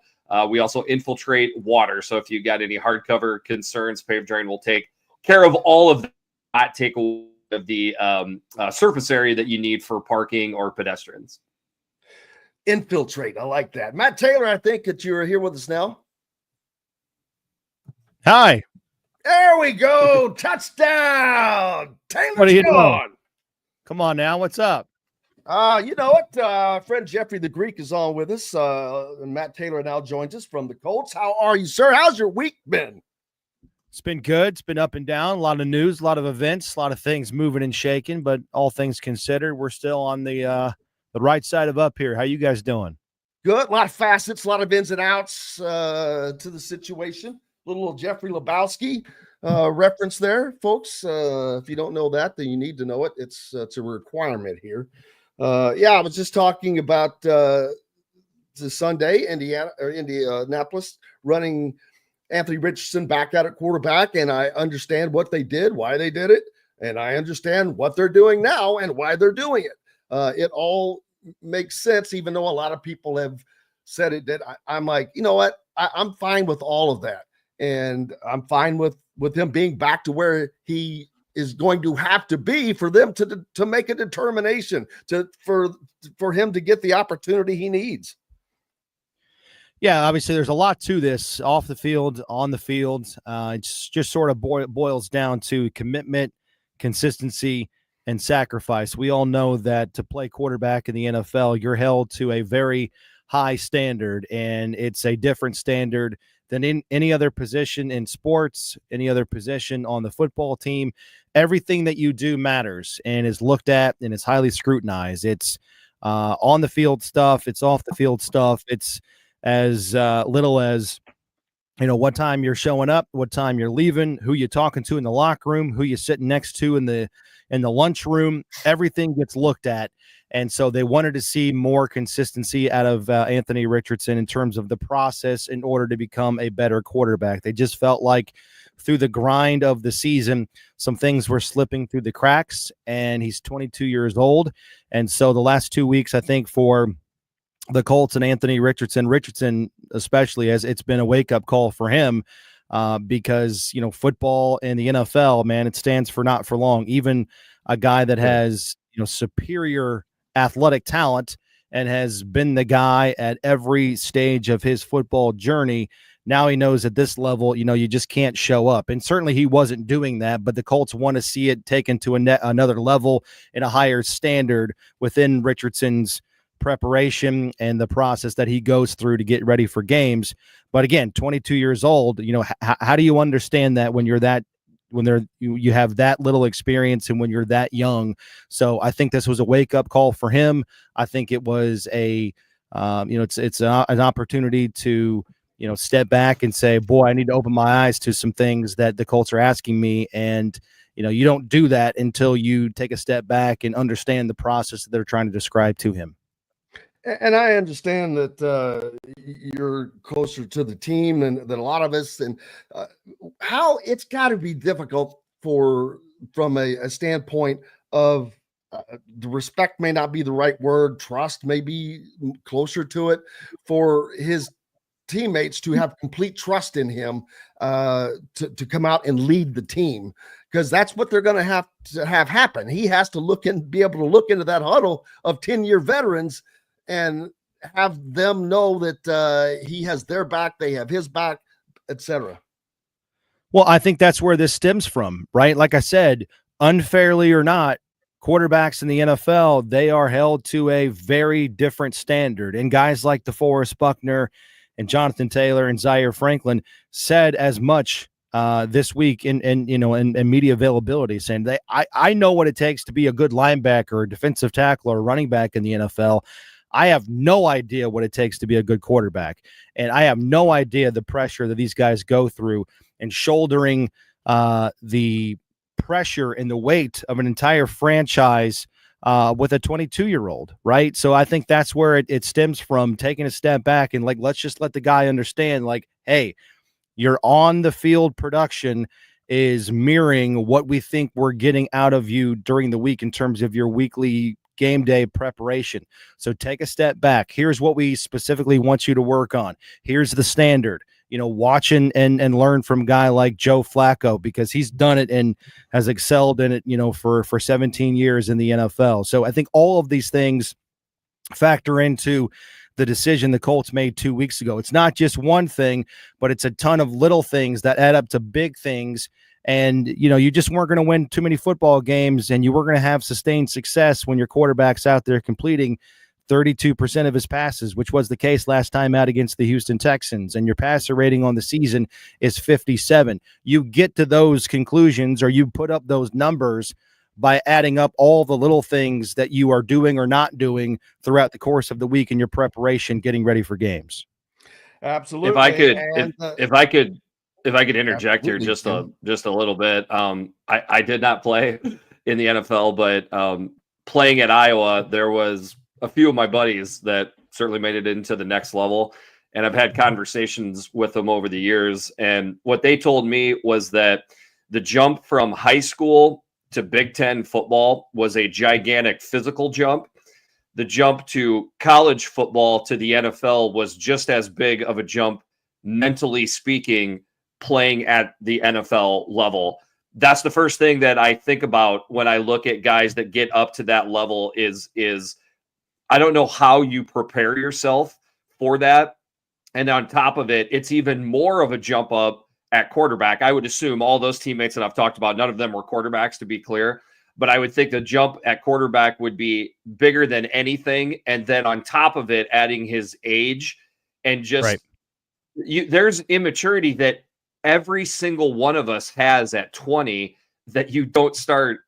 we also infiltrate water. So if you got any hardcover concerns, Pave Drain will take care of all of that, take away of the surface area that you need for parking or pedestrians. Infiltrate. I like that. Matt Taylor, I think that you're here with us now. Hi. There we go. Touchdown. Taylor's what are you gone. doing? Come on now. What's up? You know what? Friend Jeffrey the Greek is on with us. And Matt Taylor now joins us from the Colts. How are you, sir? How's your week been? It's been good. It's been up and down. A lot of news, a lot of events, a lot of things moving and shaking. But all things considered, we're still on the right side of up here. How you guys doing? Good. A lot of facets, a lot of ins and outs to the situation. Little Jeffrey Lebowski reference there, folks. If you don't know that, then you need to know it. It's a requirement here. I was just talking about the Sunday, Indianapolis running Anthony Richardson back out at quarterback, and I understand what they did, why they did it, and I understand what they're doing now and why they're doing it. It all makes sense, even though a lot of people have said it did. I'm like, you know what? I'm fine with all of that, and I'm fine with him being back to where he is going to have to be for them to make a determination for him to get the opportunity he needs. Yeah, obviously there's a lot to this off the field, on the field. It's just sort of boils down to commitment, consistency, and sacrifice. We all know that to play quarterback in the NFL, you're held to a very high standard, and it's a different standard than in any other position in sports, any other position on the football team. Everything that you do matters and is looked at and is highly scrutinized. It's on the field stuff. It's off the field stuff. It's as little as, what time you're showing up, what time you're leaving, who you're talking to in the locker room, who you're sitting next to in the lunchroom. Everything gets looked at. And so they wanted to see more consistency out of Anthony Richardson in terms of the process in order to become a better quarterback. They just felt like through the grind of the season, some things were slipping through the cracks, and he's 22 years old. And so the last 2 weeks, I think, for the Colts and Anthony Richardson especially, as it's been a wake-up call for him, because, football and the NFL, man, it stands for not for long. Even a guy that has, superior athletic talent and has been the guy at every stage of his football journey, now he knows at this level, you just can't show up. And certainly he wasn't doing that, but the Colts want to see it taken to another level and a higher standard within Richardson's preparation and the process that he goes through to get ready for games. But again, 22 years old, how do you understand that when you're that, you have that little experience and when you're that young? So I think this was a wake up call for him. I think it was it's an opportunity to, step back and say, boy, I need to open my eyes to some things that the Colts are asking me. And, you don't do that until you take a step back and understand the process that they're trying to describe to him. And I understand that you're closer to the team than a lot of us, and how it's got to be difficult from a standpoint of the respect may not be the right word, trust may be closer to it, for his teammates to have complete trust in him to come out and lead the team, because that's what they're going to have happen. He has to be able to look into that huddle of 10-year veterans and have them know that he has their back, they have his back, etc. Well, I think that's where this stems from, right? Like I said, unfairly or not, quarterbacks in the NFL, they are held to a very different standard. And guys like DeForest Buckner and Jonathan Taylor and Zaire Franklin said as much this week in media availability, saying I know what it takes to be a good linebacker or defensive tackle or running back in the NFL. I have no idea what it takes to be a good quarterback. And I have no idea the pressure that these guys go through and shouldering the pressure and the weight of an entire franchise with a 22-year-old, right? So I think that's where it stems from, taking a step back and let's just let the guy understand, hey, your on the field production is mirroring what we think we're getting out of you during the week in terms of your weekly game day preparation. So take a step back. Here's what we specifically want you to work on. Here's the standard. Watch and learn from a guy like Joe Flacco, because he's done it and has excelled in it, for 17 years in the NFL. So I think all of these things factor into the decision the Colts made 2 weeks ago. It's not just one thing, but it's a ton of little things that add up to big things. And, you just weren't going to win too many football games, and you were going to have sustained success when your quarterback's out there completing 32% of his passes, which was the case last time out against the Houston Texans. And your passer rating on the season is 57. You get to those conclusions, or you put up those numbers, by adding up all the little things that you are doing or not doing throughout the course of the week in your preparation, getting ready for games. Absolutely. If I could interject here just a little bit. I did not play in the NFL, but playing at Iowa, there was a few of my buddies that certainly made it into the next level. And I've had conversations with them over the years. And what they told me was that the jump from high school to Big Ten football was a gigantic physical jump. The jump to college football to the NFL was just as big of a jump, mentally speaking, playing at the NFL level. that's the first thing that I think about when I look at guys that get up to that level is I don't know how you prepare yourself for that. And on top of it, it's even more of a jump up at quarterback. I would assume all those teammates that I've talked about, none of them were quarterbacks, to be clear. But I would think the jump at quarterback would be bigger than anything. And then on top of it, adding his age and just there's immaturity that every single one of us has at 20 that you don't start,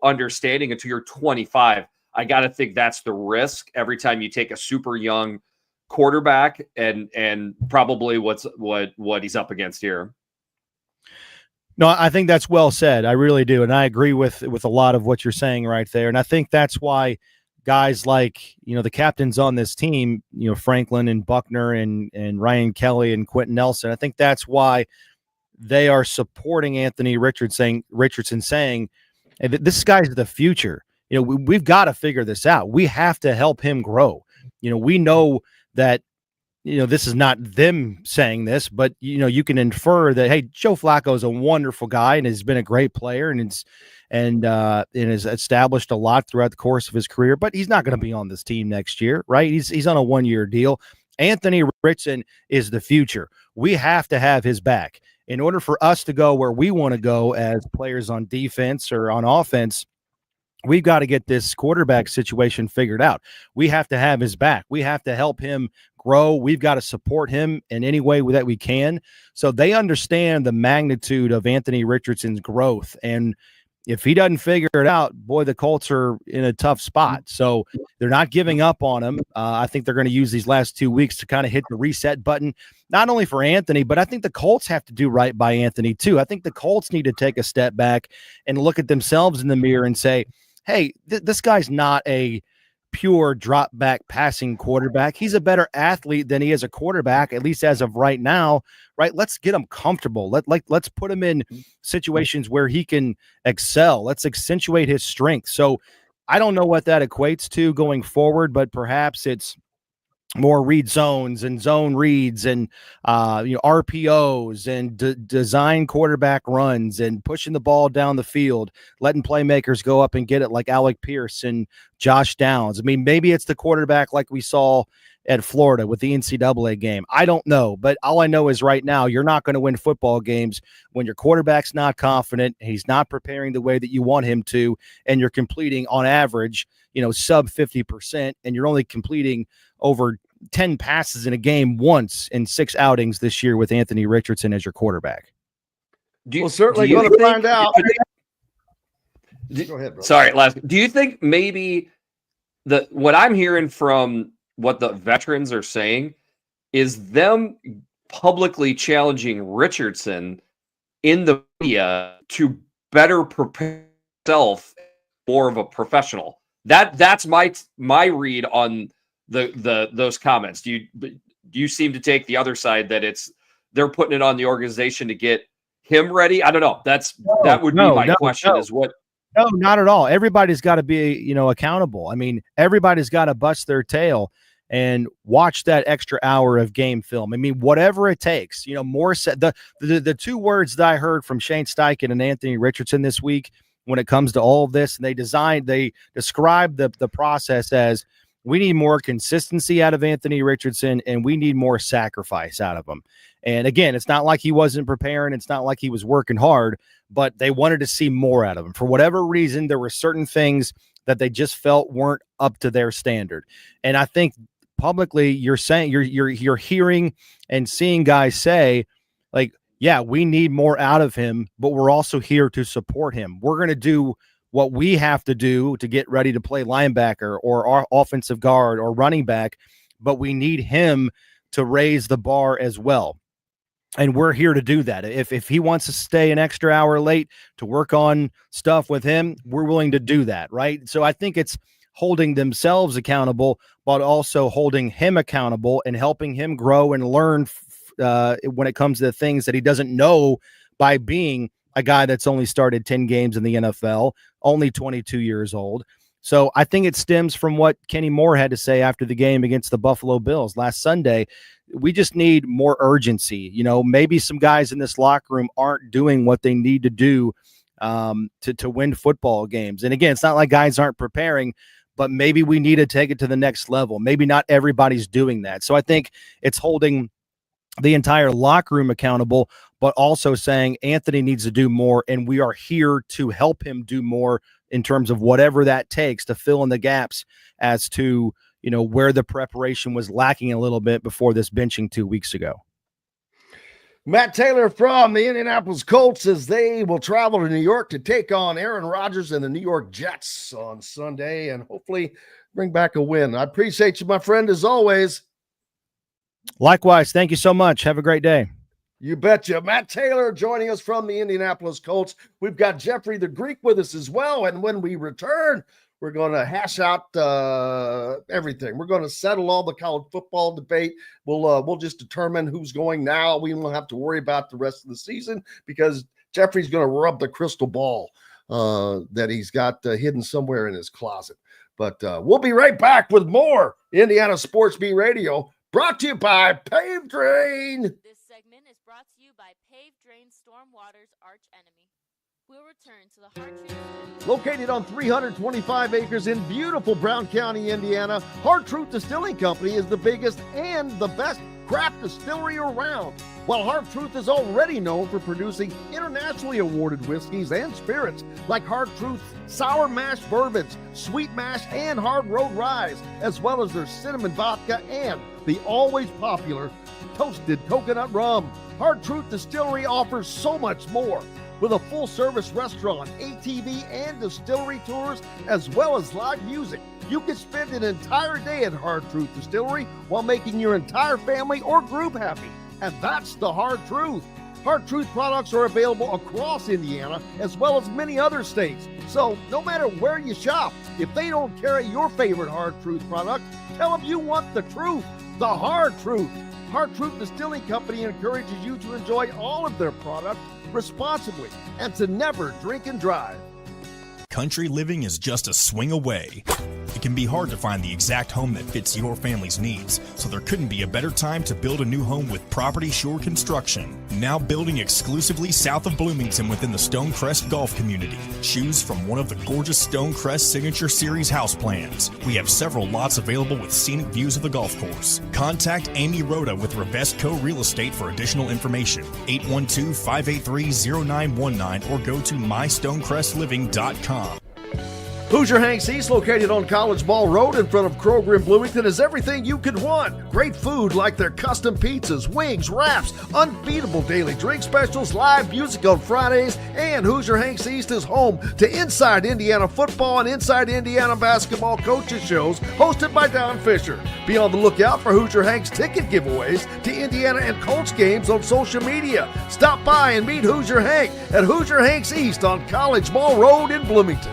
understanding until you're 25. I got to think that's the risk every time you take a super young quarterback and probably what he's up against here. No, I think that's well said. I really do. And I agree with a lot of what you're saying right there. And I think that's why guys like, the captains on this team, Franklin and Buckner and Ryan Kelly and Quentin Nelson, I think that's why they are supporting Anthony Richardson saying, hey, this guy's the future. We've got to figure this out. We have to help him grow. We know that, this is not them saying this, but, you can infer that, hey, Joe Flacco is a wonderful guy and has been a great player and has established a lot throughout the course of his career, but he's not going to be on this team next year, right? He's on a 1-year deal. Anthony Richardson is the future. We have to have his back. In order for us to go where we want to go as players on defense or on offense, we've got to get this quarterback situation figured out. We have to have his back. We have to help him grow. We've got to support him in any way that we can. So they understand the magnitude of Anthony Richardson's growth. And if he doesn't figure it out, boy, the Colts are in a tough spot. So they're not giving up on him. I think they're going to use these last 2 weeks to kind of hit the reset button, not only for Anthony, but I think the Colts have to do right by Anthony too. I think the Colts need to take a step back and look at themselves in the mirror and say, hey, this guy's not a pure drop back passing quarterback. He's a better athlete than he is a quarterback, at least as of right now, right? Let's get him comfortable. Let's put him in situations where he can excel. Let's accentuate his strength. So I don't know what that equates to going forward, but perhaps it's more read zones and zone reads and RPOs and design quarterback runs and pushing the ball down the field, letting playmakers go up and get it like Alec Pierce and Josh Downs. I mean, maybe it's the quarterback like we saw at Florida with the NCAA game. I don't know, but all I know is right now you're not going to win football games when your quarterback's not confident, he's not preparing the way that you want him to, and you're completing on average, sub 50%, and you're only completing over 10 passes in a game once in 6 outings this year with Anthony Richardson as your quarterback. We're certainly going to find out. Go ahead, bro. Sorry, do you think maybe what I'm hearing from what the veterans are saying is them publicly challenging Richardson in the media to better prepare himself more of a professional? That's my read on those comments. Do you seem to take the other side that they're putting it on the organization to get him ready? I don't know. That would be my question. Is what? No, not at all. Everybody's got to be, accountable. I mean, everybody's got to bust their tail and watch that extra hour of game film. I mean, whatever it takes, more the 2 words that I heard from Shane Steichen and Anthony Richardson this week when it comes to all of this, and they described the process as, we need more consistency out of Anthony Richardson, and we need more sacrifice out of him. And again, it's not like he wasn't preparing. It's not like he was working hard, but they wanted to see more out of him. For whatever reason, there were certain things that they just felt weren't up to their standard. And I think publicly you're saying you're hearing and seeing guys say, like, yeah, we need more out of him, but we're also here to support him. We're going to do what we have to do to get ready to play linebacker or our offensive guard or running back, but we need him to raise the bar as well. And we're here to do that. If he wants to stay an extra hour late to work on stuff with him, we're willing to do that, right? So I think it's holding themselves accountable, but also holding him accountable and helping him grow and learn when it comes to the things that he doesn't know by being a guy that's only started 10 games in the NFL, only 22 years old. So I think it stems from what Kenny Moore had to say after the game against the Buffalo Bills last Sunday. We just need more urgency. Maybe some guys in this locker room aren't doing what they need to do to win football games. And again, it's not like guys aren't preparing, but maybe we need to take it to the next level. Maybe not everybody's doing that. So I think it's holding the entire locker room accountable, but also saying Anthony needs to do more, and we are here to help him do more in terms of whatever that takes to fill in the gaps as to, where the preparation was lacking a little bit before this benching 2 weeks ago. Matt Taylor from the Indianapolis Colts says they will travel to New York to take on Aaron Rodgers and the New York Jets on Sunday and hopefully bring back a win. I appreciate you, my friend, as always. Likewise. Thank you so much. Have a great day. You betcha. Matt Taylor joining us from the Indianapolis Colts. We've got Jeffrey the Greek with us as well. And when we return, we're going to hash out everything. We're going to settle all the college football debate. We'll just determine who's going now. We won't have to worry about the rest of the season because Jeffrey's going to rub the crystal ball that he's got hidden somewhere in his closet. But we'll be right back with more Indiana Sports Beat Radio, brought to you by Pave Drain. This segment is brought to you by Pave Drain, Stormwater's arch enemy. We'll return to the Hard Truth. Located on 325 acres in beautiful Brown County, Indiana, Hard Truth Distilling Company is the biggest and the best craft distillery around. While Hard Truth is already known for producing internationally awarded whiskeys and spirits like Hard Truth's sour mash bourbons, sweet mash, and hard road ryes, as well as their cinnamon vodka and the always popular toasted coconut rum. Hard Truth Distillery offers so much more. With a full-service restaurant, ATV, and distillery tours, as well as live music, you can spend an entire day at Hard Truth Distillery while making your entire family or group happy. And that's the Hard Truth. Hard Truth products are available across Indiana, as well as many other states. So no matter where you shop, if they don't carry your favorite Hard Truth product, tell them you want the truth, the Hard Truth. Hard Truth Distilling Company encourages you to enjoy all of their products responsibly and to never drink and drive. Country living is just a swing away. It can be hard to find the exact home that fits your family's needs, so there couldn't be a better time to build a new home with Property Shore Construction. Now building exclusively south of Bloomington within the Stonecrest Golf Community. Choose from one of the gorgeous Stonecrest Signature Series house plans. We have several lots available with scenic views of the golf course. Contact Amy Rhoda with Revesco Real Estate for additional information. 812-583-0919 or go to mystonecrestliving.com. Hoosier Hanks East, located on College Ball Road in front of Kroger in Bloomington, is everything you could want. Great food like their custom pizzas, wings, wraps, unbeatable daily drink specials, live music on Fridays, and Hoosier Hanks East is home to Inside Indiana Football and Inside Indiana Basketball coaches shows hosted by Don Fisher. Be on the lookout for Hoosier Hanks ticket giveaways to Indiana and Colts games on social media. Stop by and meet Hoosier Hank at Hoosier Hanks East on College Ball Road in Bloomington.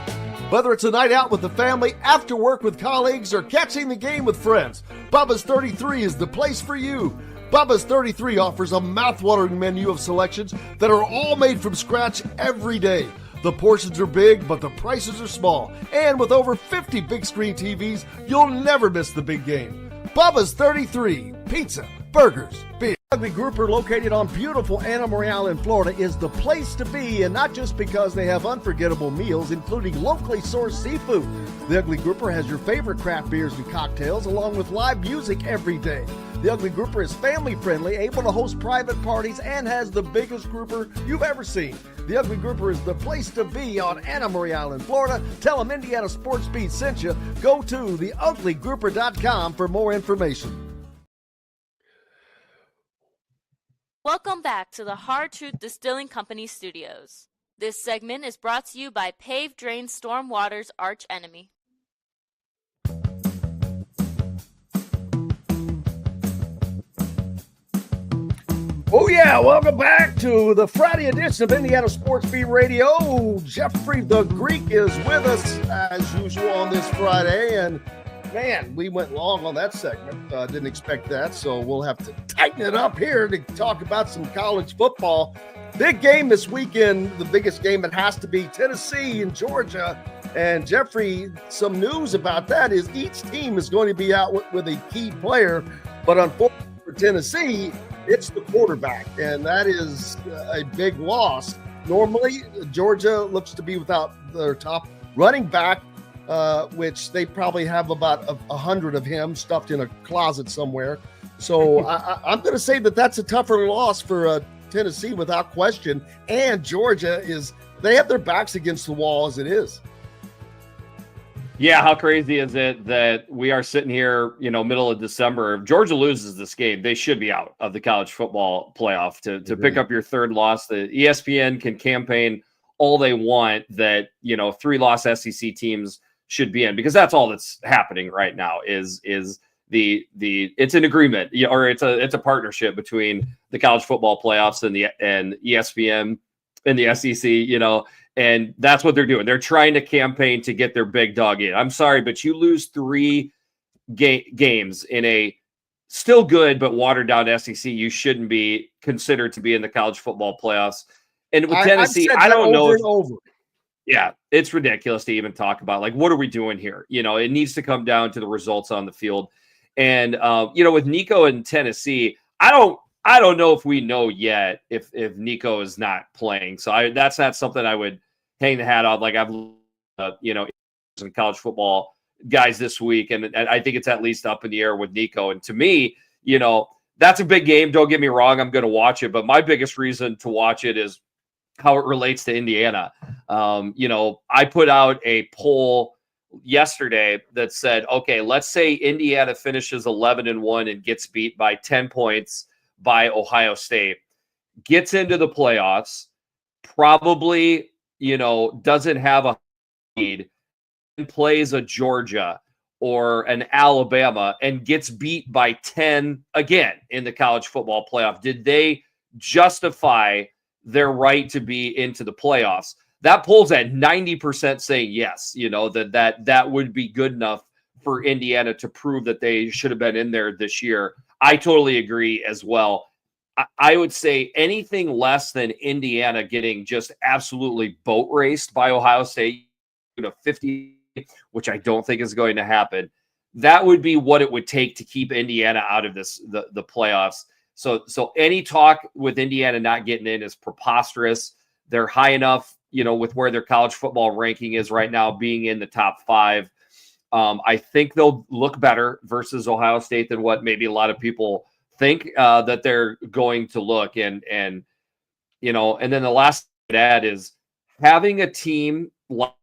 Whether it's a night out with the family, after work with colleagues, or catching the game with friends, Bubba's 33 is the place for you. Bubba's 33 offers a mouthwatering menu of selections that are all made from scratch every day. The portions are big, but the prices are small. And with over 50 big screen TVs, you'll never miss the big game. Bubba's 33, pizza, burgers, beer. Ugly Grouper, located on beautiful Anna Marie in Florida, is the place to be, and not just because they have unforgettable meals, including locally sourced seafood. The Ugly Grouper has your favorite craft beers and cocktails, along with live music every day. The Ugly Grouper is family-friendly, able to host private parties, and has the biggest grouper you've ever seen. The Ugly Grouper is the place to be on Anna Marie Island, Florida. Tell them Indiana Sports Beat sent you. Go to theuglygrouper.com for more information. Welcome back to the Hard Truth Distilling Company studios. This segment is brought to you by Pave Drain, Stormwater's arch enemy. Oh yeah, welcome back to the Friday edition of Indiana Sports Beat Radio. Jeffrey the Greek is with us as usual on this Friday, and man, we went long on that segment. Didn't expect that, so we'll have to tighten it up here to talk about some college football. Big game this weekend, the biggest game. It has to be Tennessee and Georgia. And Jeffrey, some news about that is each team is going to be out with a key player, but unfortunately for Tennessee, it's the quarterback, and that is a big loss. Normally, Georgia looks to be without their top running back, which they probably have about 100 of him stuffed in a closet somewhere. So I'm going to say that that's a tougher loss for Tennessee without question. And Georgia they have their backs against the wall as it is. Yeah, how crazy is it that we are sitting here, middle of December? If Georgia loses this game, they should be out of the college football playoff to pick up your third loss. The ESPN can campaign all they want that, 3-loss SEC teams should be in, because that's all that's happening right now is it's an agreement, or it's a partnership between the college football playoffs and ESPN and the SEC, and that's what they're doing. They're trying to campaign to get their big dog in. I'm sorry, but you lose 3 games in a still good but watered down SEC. You shouldn't be considered to be in the college football playoffs. And with Tennessee, I don't know. Yeah, it's ridiculous to even talk about. Like, what are we doing here? It needs to come down to the results on the field. And with Nico and Tennessee, I don't know if we know yet if Nico is not playing. So that's not something I would hang the hat on. Like I've, some college football guys this week, and I think it's at least up in the air with Nico. And to me, that's a big game. Don't get me wrong. I'm going to watch it, but my biggest reason to watch it is how it relates to Indiana. I put out a poll yesterday that said, okay, let's say Indiana finishes 11-1 and gets beat by 10 points by Ohio State, gets into the playoffs, probably, doesn't have a lead, and plays a Georgia or an Alabama and gets beat by 10 again in the college football playoff. Did they justify their right to be into the playoffs? That poll's at 90% saying yes, that would be good enough for Indiana to prove that they should have been in there this year. I totally agree as well. I would say anything less than Indiana getting just absolutely boat raced by Ohio State, 50, which I don't think is going to happen. That would be what it would take to keep Indiana out of the playoffs. So any talk with Indiana not getting in is preposterous. They're high enough, with where their college football ranking is right now, being in the top 5. I think they'll look better versus Ohio State than what maybe a lot of people think that they're going to look. And then the last thing I'd add is having a team like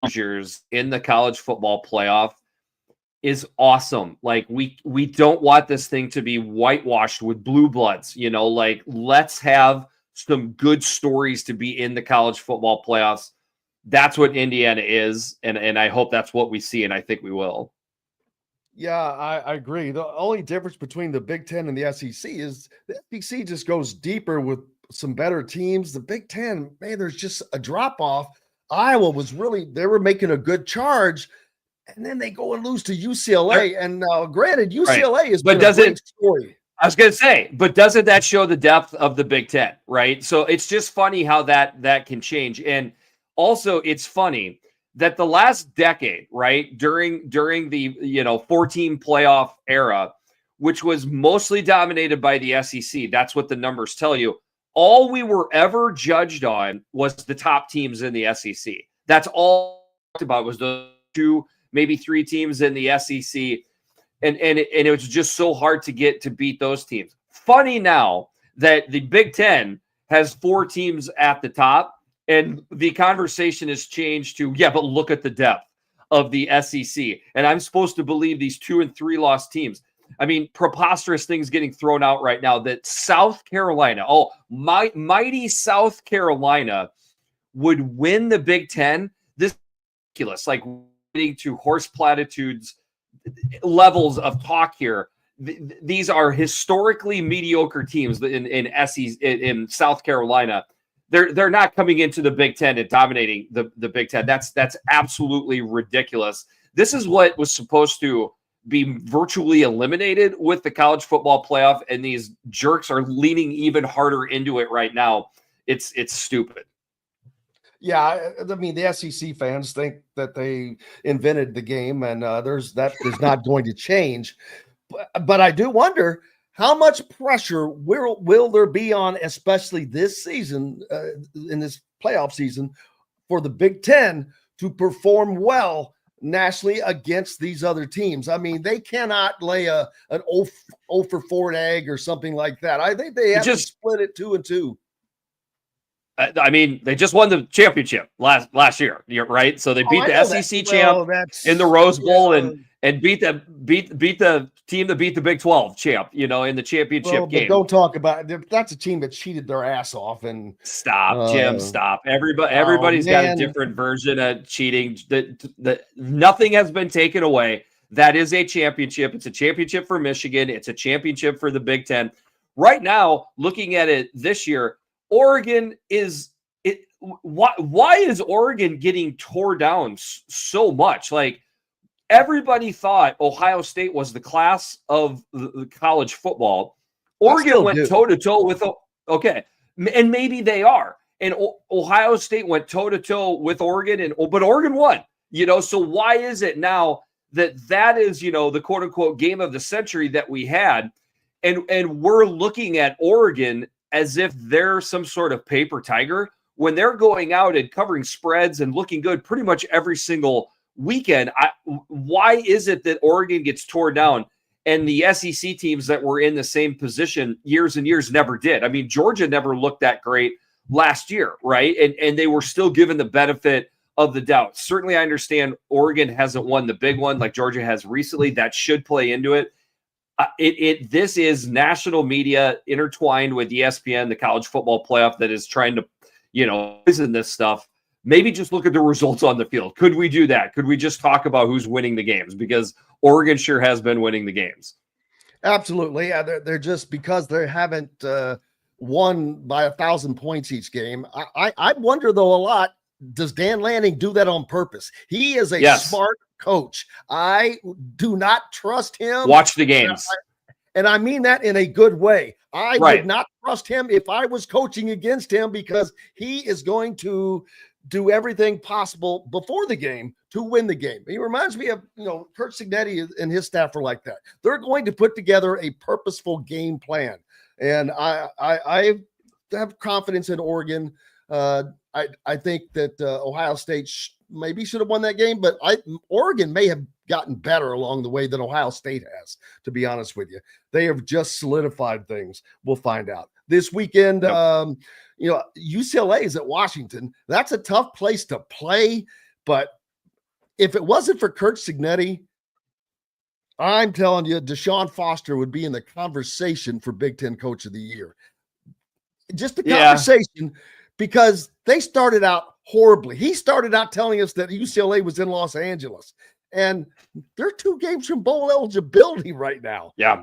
Rangers in the college football playoff is awesome. Like we don't want this thing to be whitewashed with blue bloods, like let's have some good stories to be in the college football playoffs. That's what Indiana is. And I hope that's what we see. And I think we will. Yeah, I agree. The only difference between the Big Ten and the SEC is the SEC just goes deeper with some better teams. The Big Ten, man, there's just a drop off. Iowa they were making a good charge, and then they go and lose to UCLA. And granted, UCLA is a great story. I was going to say, but doesn't that show the depth of the Big Ten, right? So it's just funny how that can change. And also it's funny that the last decade, right, during the 14 playoff era, which was mostly dominated by the SEC, that's what the numbers tell you. All we were ever judged on was the top teams in the SEC. That's all we talked about was the 2, maybe 3 teams in the SEC. And it was just so hard to beat those teams. Funny now that the Big Ten has 4 teams at the top, and the conversation has changed to, yeah, but look at the depth of the SEC. And I'm supposed to believe these 2 and 3 loss teams. I mean, preposterous things getting thrown out right now that South Carolina, mighty South Carolina would win the Big Ten. This is ridiculous, like getting to horse platitudes levels of talk here. These are historically mediocre teams in South Carolina. They're not coming into the Big Ten and dominating the Big Ten. That's absolutely ridiculous. This is what was supposed to be virtually eliminated with the college football playoff, and these jerks are leaning even harder into it right now. It's stupid. Yeah, I mean, the SEC fans think that they invented the game, and there's not going to change. But I do wonder how much pressure will there be on, especially this season, in this playoff season, for the Big Ten to perform well nationally against these other teams? I mean, they cannot lay an 0 for 4 egg or something like that. I think they have to split it 2-2. I mean, they just won the championship last year, right? So they beat the SEC champ in the Rose Bowl and beat the team that beat the Big 12 champ, in the championship game. But don't talk about it. That's a team that cheated their ass off. And stop, Jim, stop. Everybody's got a different version of cheating. Nothing has been taken away. That is a championship. It's a championship for Michigan. It's a championship for the Big Ten. Right now, looking at it this year, Oregon is it. Why is Oregon getting tore down so much? Like, everybody thought Ohio State was the class of the college football. Oregon went toe to toe with and maybe they are. And Ohio State went toe to toe with Oregon, but Oregon won. So why is it now that is the quote unquote game of the century that we had, and we're looking at Oregon as if they're some sort of paper tiger when they're going out and covering spreads and looking good pretty much every single weekend. Why is it that Oregon gets torn down and the SEC teams that were in the same position years and years never did? I mean, Georgia never looked that great last year, right? And they were still given the benefit of the doubt. Certainly, I understand Oregon hasn't won the big one like Georgia has recently. That should play into it. This is national media intertwined with ESPN, the college football playoff, that is trying to, poison this stuff. Maybe just look at the results on the field. Could we do that? Could we just talk about who's winning the games? Because Oregon sure has been winning the games. Absolutely. Yeah, they're just, because they haven't won by 1,000 points each game. I wonder, though, a lot, does Dan Lanning do that on purpose? He is a smart coach. I do not trust him. Watch the games. And I mean that in a good way. I would not trust him if I was coaching against him, because he is going to do everything possible before the game to win the game. He reminds me of, Kurt Cignetti and his staff are like that. They're going to put together a purposeful game plan. And I have confidence in Oregon. I think that Ohio State maybe should have won that game, but Oregon may have gotten better along the way than Ohio State has, to be honest with you. They have just solidified things. We'll find out. This weekend, UCLA is at Washington. That's a tough place to play, but if it wasn't for Kurt Cignetti, I'm telling you, Deshaun Foster would be in the conversation for Big Ten Coach of the Year. Just the conversation, because they started out horribly. He started out telling us that UCLA was in Los Angeles, and they're 2 games from bowl eligibility right now. Yeah.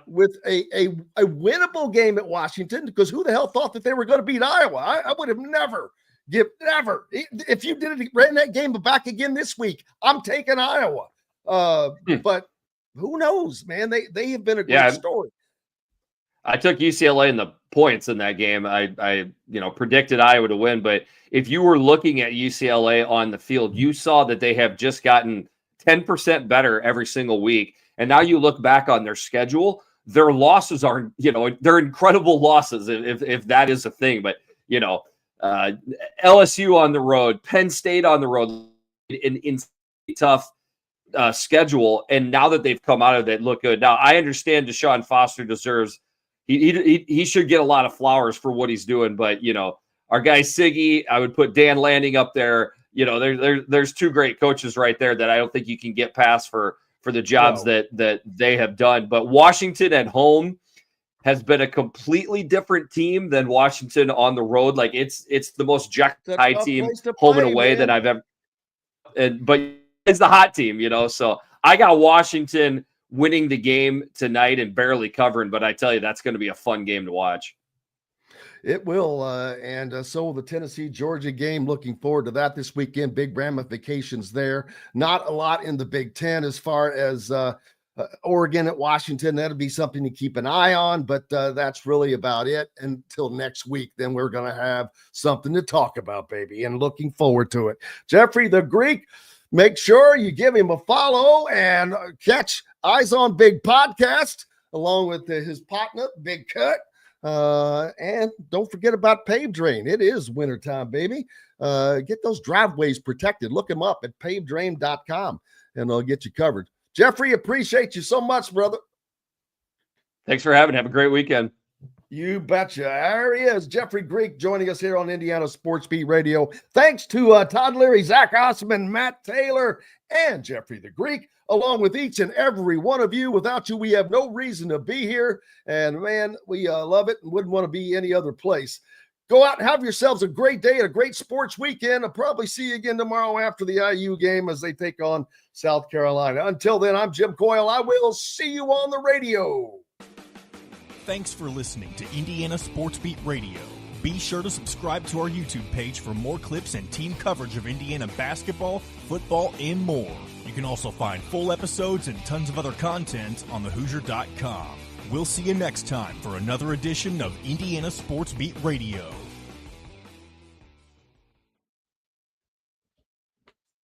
With a winnable game at Washington, because who the hell thought that they were going to beat Iowa? I would have never. If you ran that game back again this week, I'm taking Iowa. But who knows, man? They have been a great story. I took UCLA in the points in that game. I predicted Iowa to win, but if you were looking at UCLA on the field, you saw that they have just gotten 10% better every single week. And now you look back on their schedule, their losses are, they're incredible losses if that is a thing. But, LSU on the road, Penn State on the road, in tough schedule. And now that they've come out of it, look good. Now, I understand Deshaun Foster deserves he should get a lot of flowers for what he's doing, but our guy Siggy, I would put Dan Lanning up there. There's 2 great coaches right there that I don't think you can get past for the jobs that they have done. But Washington at home has been a completely different team than Washington on the road. Like it's the most high team home and away that I've ever. But it's the hot team, So I got Washington winning the game tonight and barely covering, but I tell you, that's going to be a fun game to watch. It will, and so will the Tennessee-Georgia game. Looking forward to that this weekend. Big ramifications there. Not a lot in the Big Ten as far as Oregon at Washington. That'll be something to keep an eye on, but that's really about it until next week. Then we're going to have something to talk about, baby, and looking forward to it. Jeffrey the Greek, make sure you give him a follow and catch Eyes on Big podcast along with his partner, Big Cut. And don't forget about Pave Drain. It is wintertime, baby. Get those driveways protected. Look them up at pavedrain.com, and they'll get you covered. Jeffrey, appreciate you so much, brother. Thanks for having me. Have a great weekend. You betcha. There he is, Jeffrey Greek, joining us here on Indiana Sports Beat Radio. Thanks to Todd Leary, Zach Osterman, Matt Taylor, and Jeffrey the Greek, along with each and every one of you. Without you, we have no reason to be here. And, man, we love it and wouldn't want to be any other place. Go out and have yourselves a great day and a great sports weekend. I'll probably see you again tomorrow after the IU game as they take on South Carolina. Until then, I'm Jim Coyle. I will see you on the radio. Thanks for listening to Indiana Sports Beat Radio. Be sure to subscribe to our YouTube page for more clips and team coverage of Indiana basketball, football, and more. You can also find full episodes and tons of other content on thehoosier.com. We'll see you next time for another edition of Indiana Sports Beat Radio.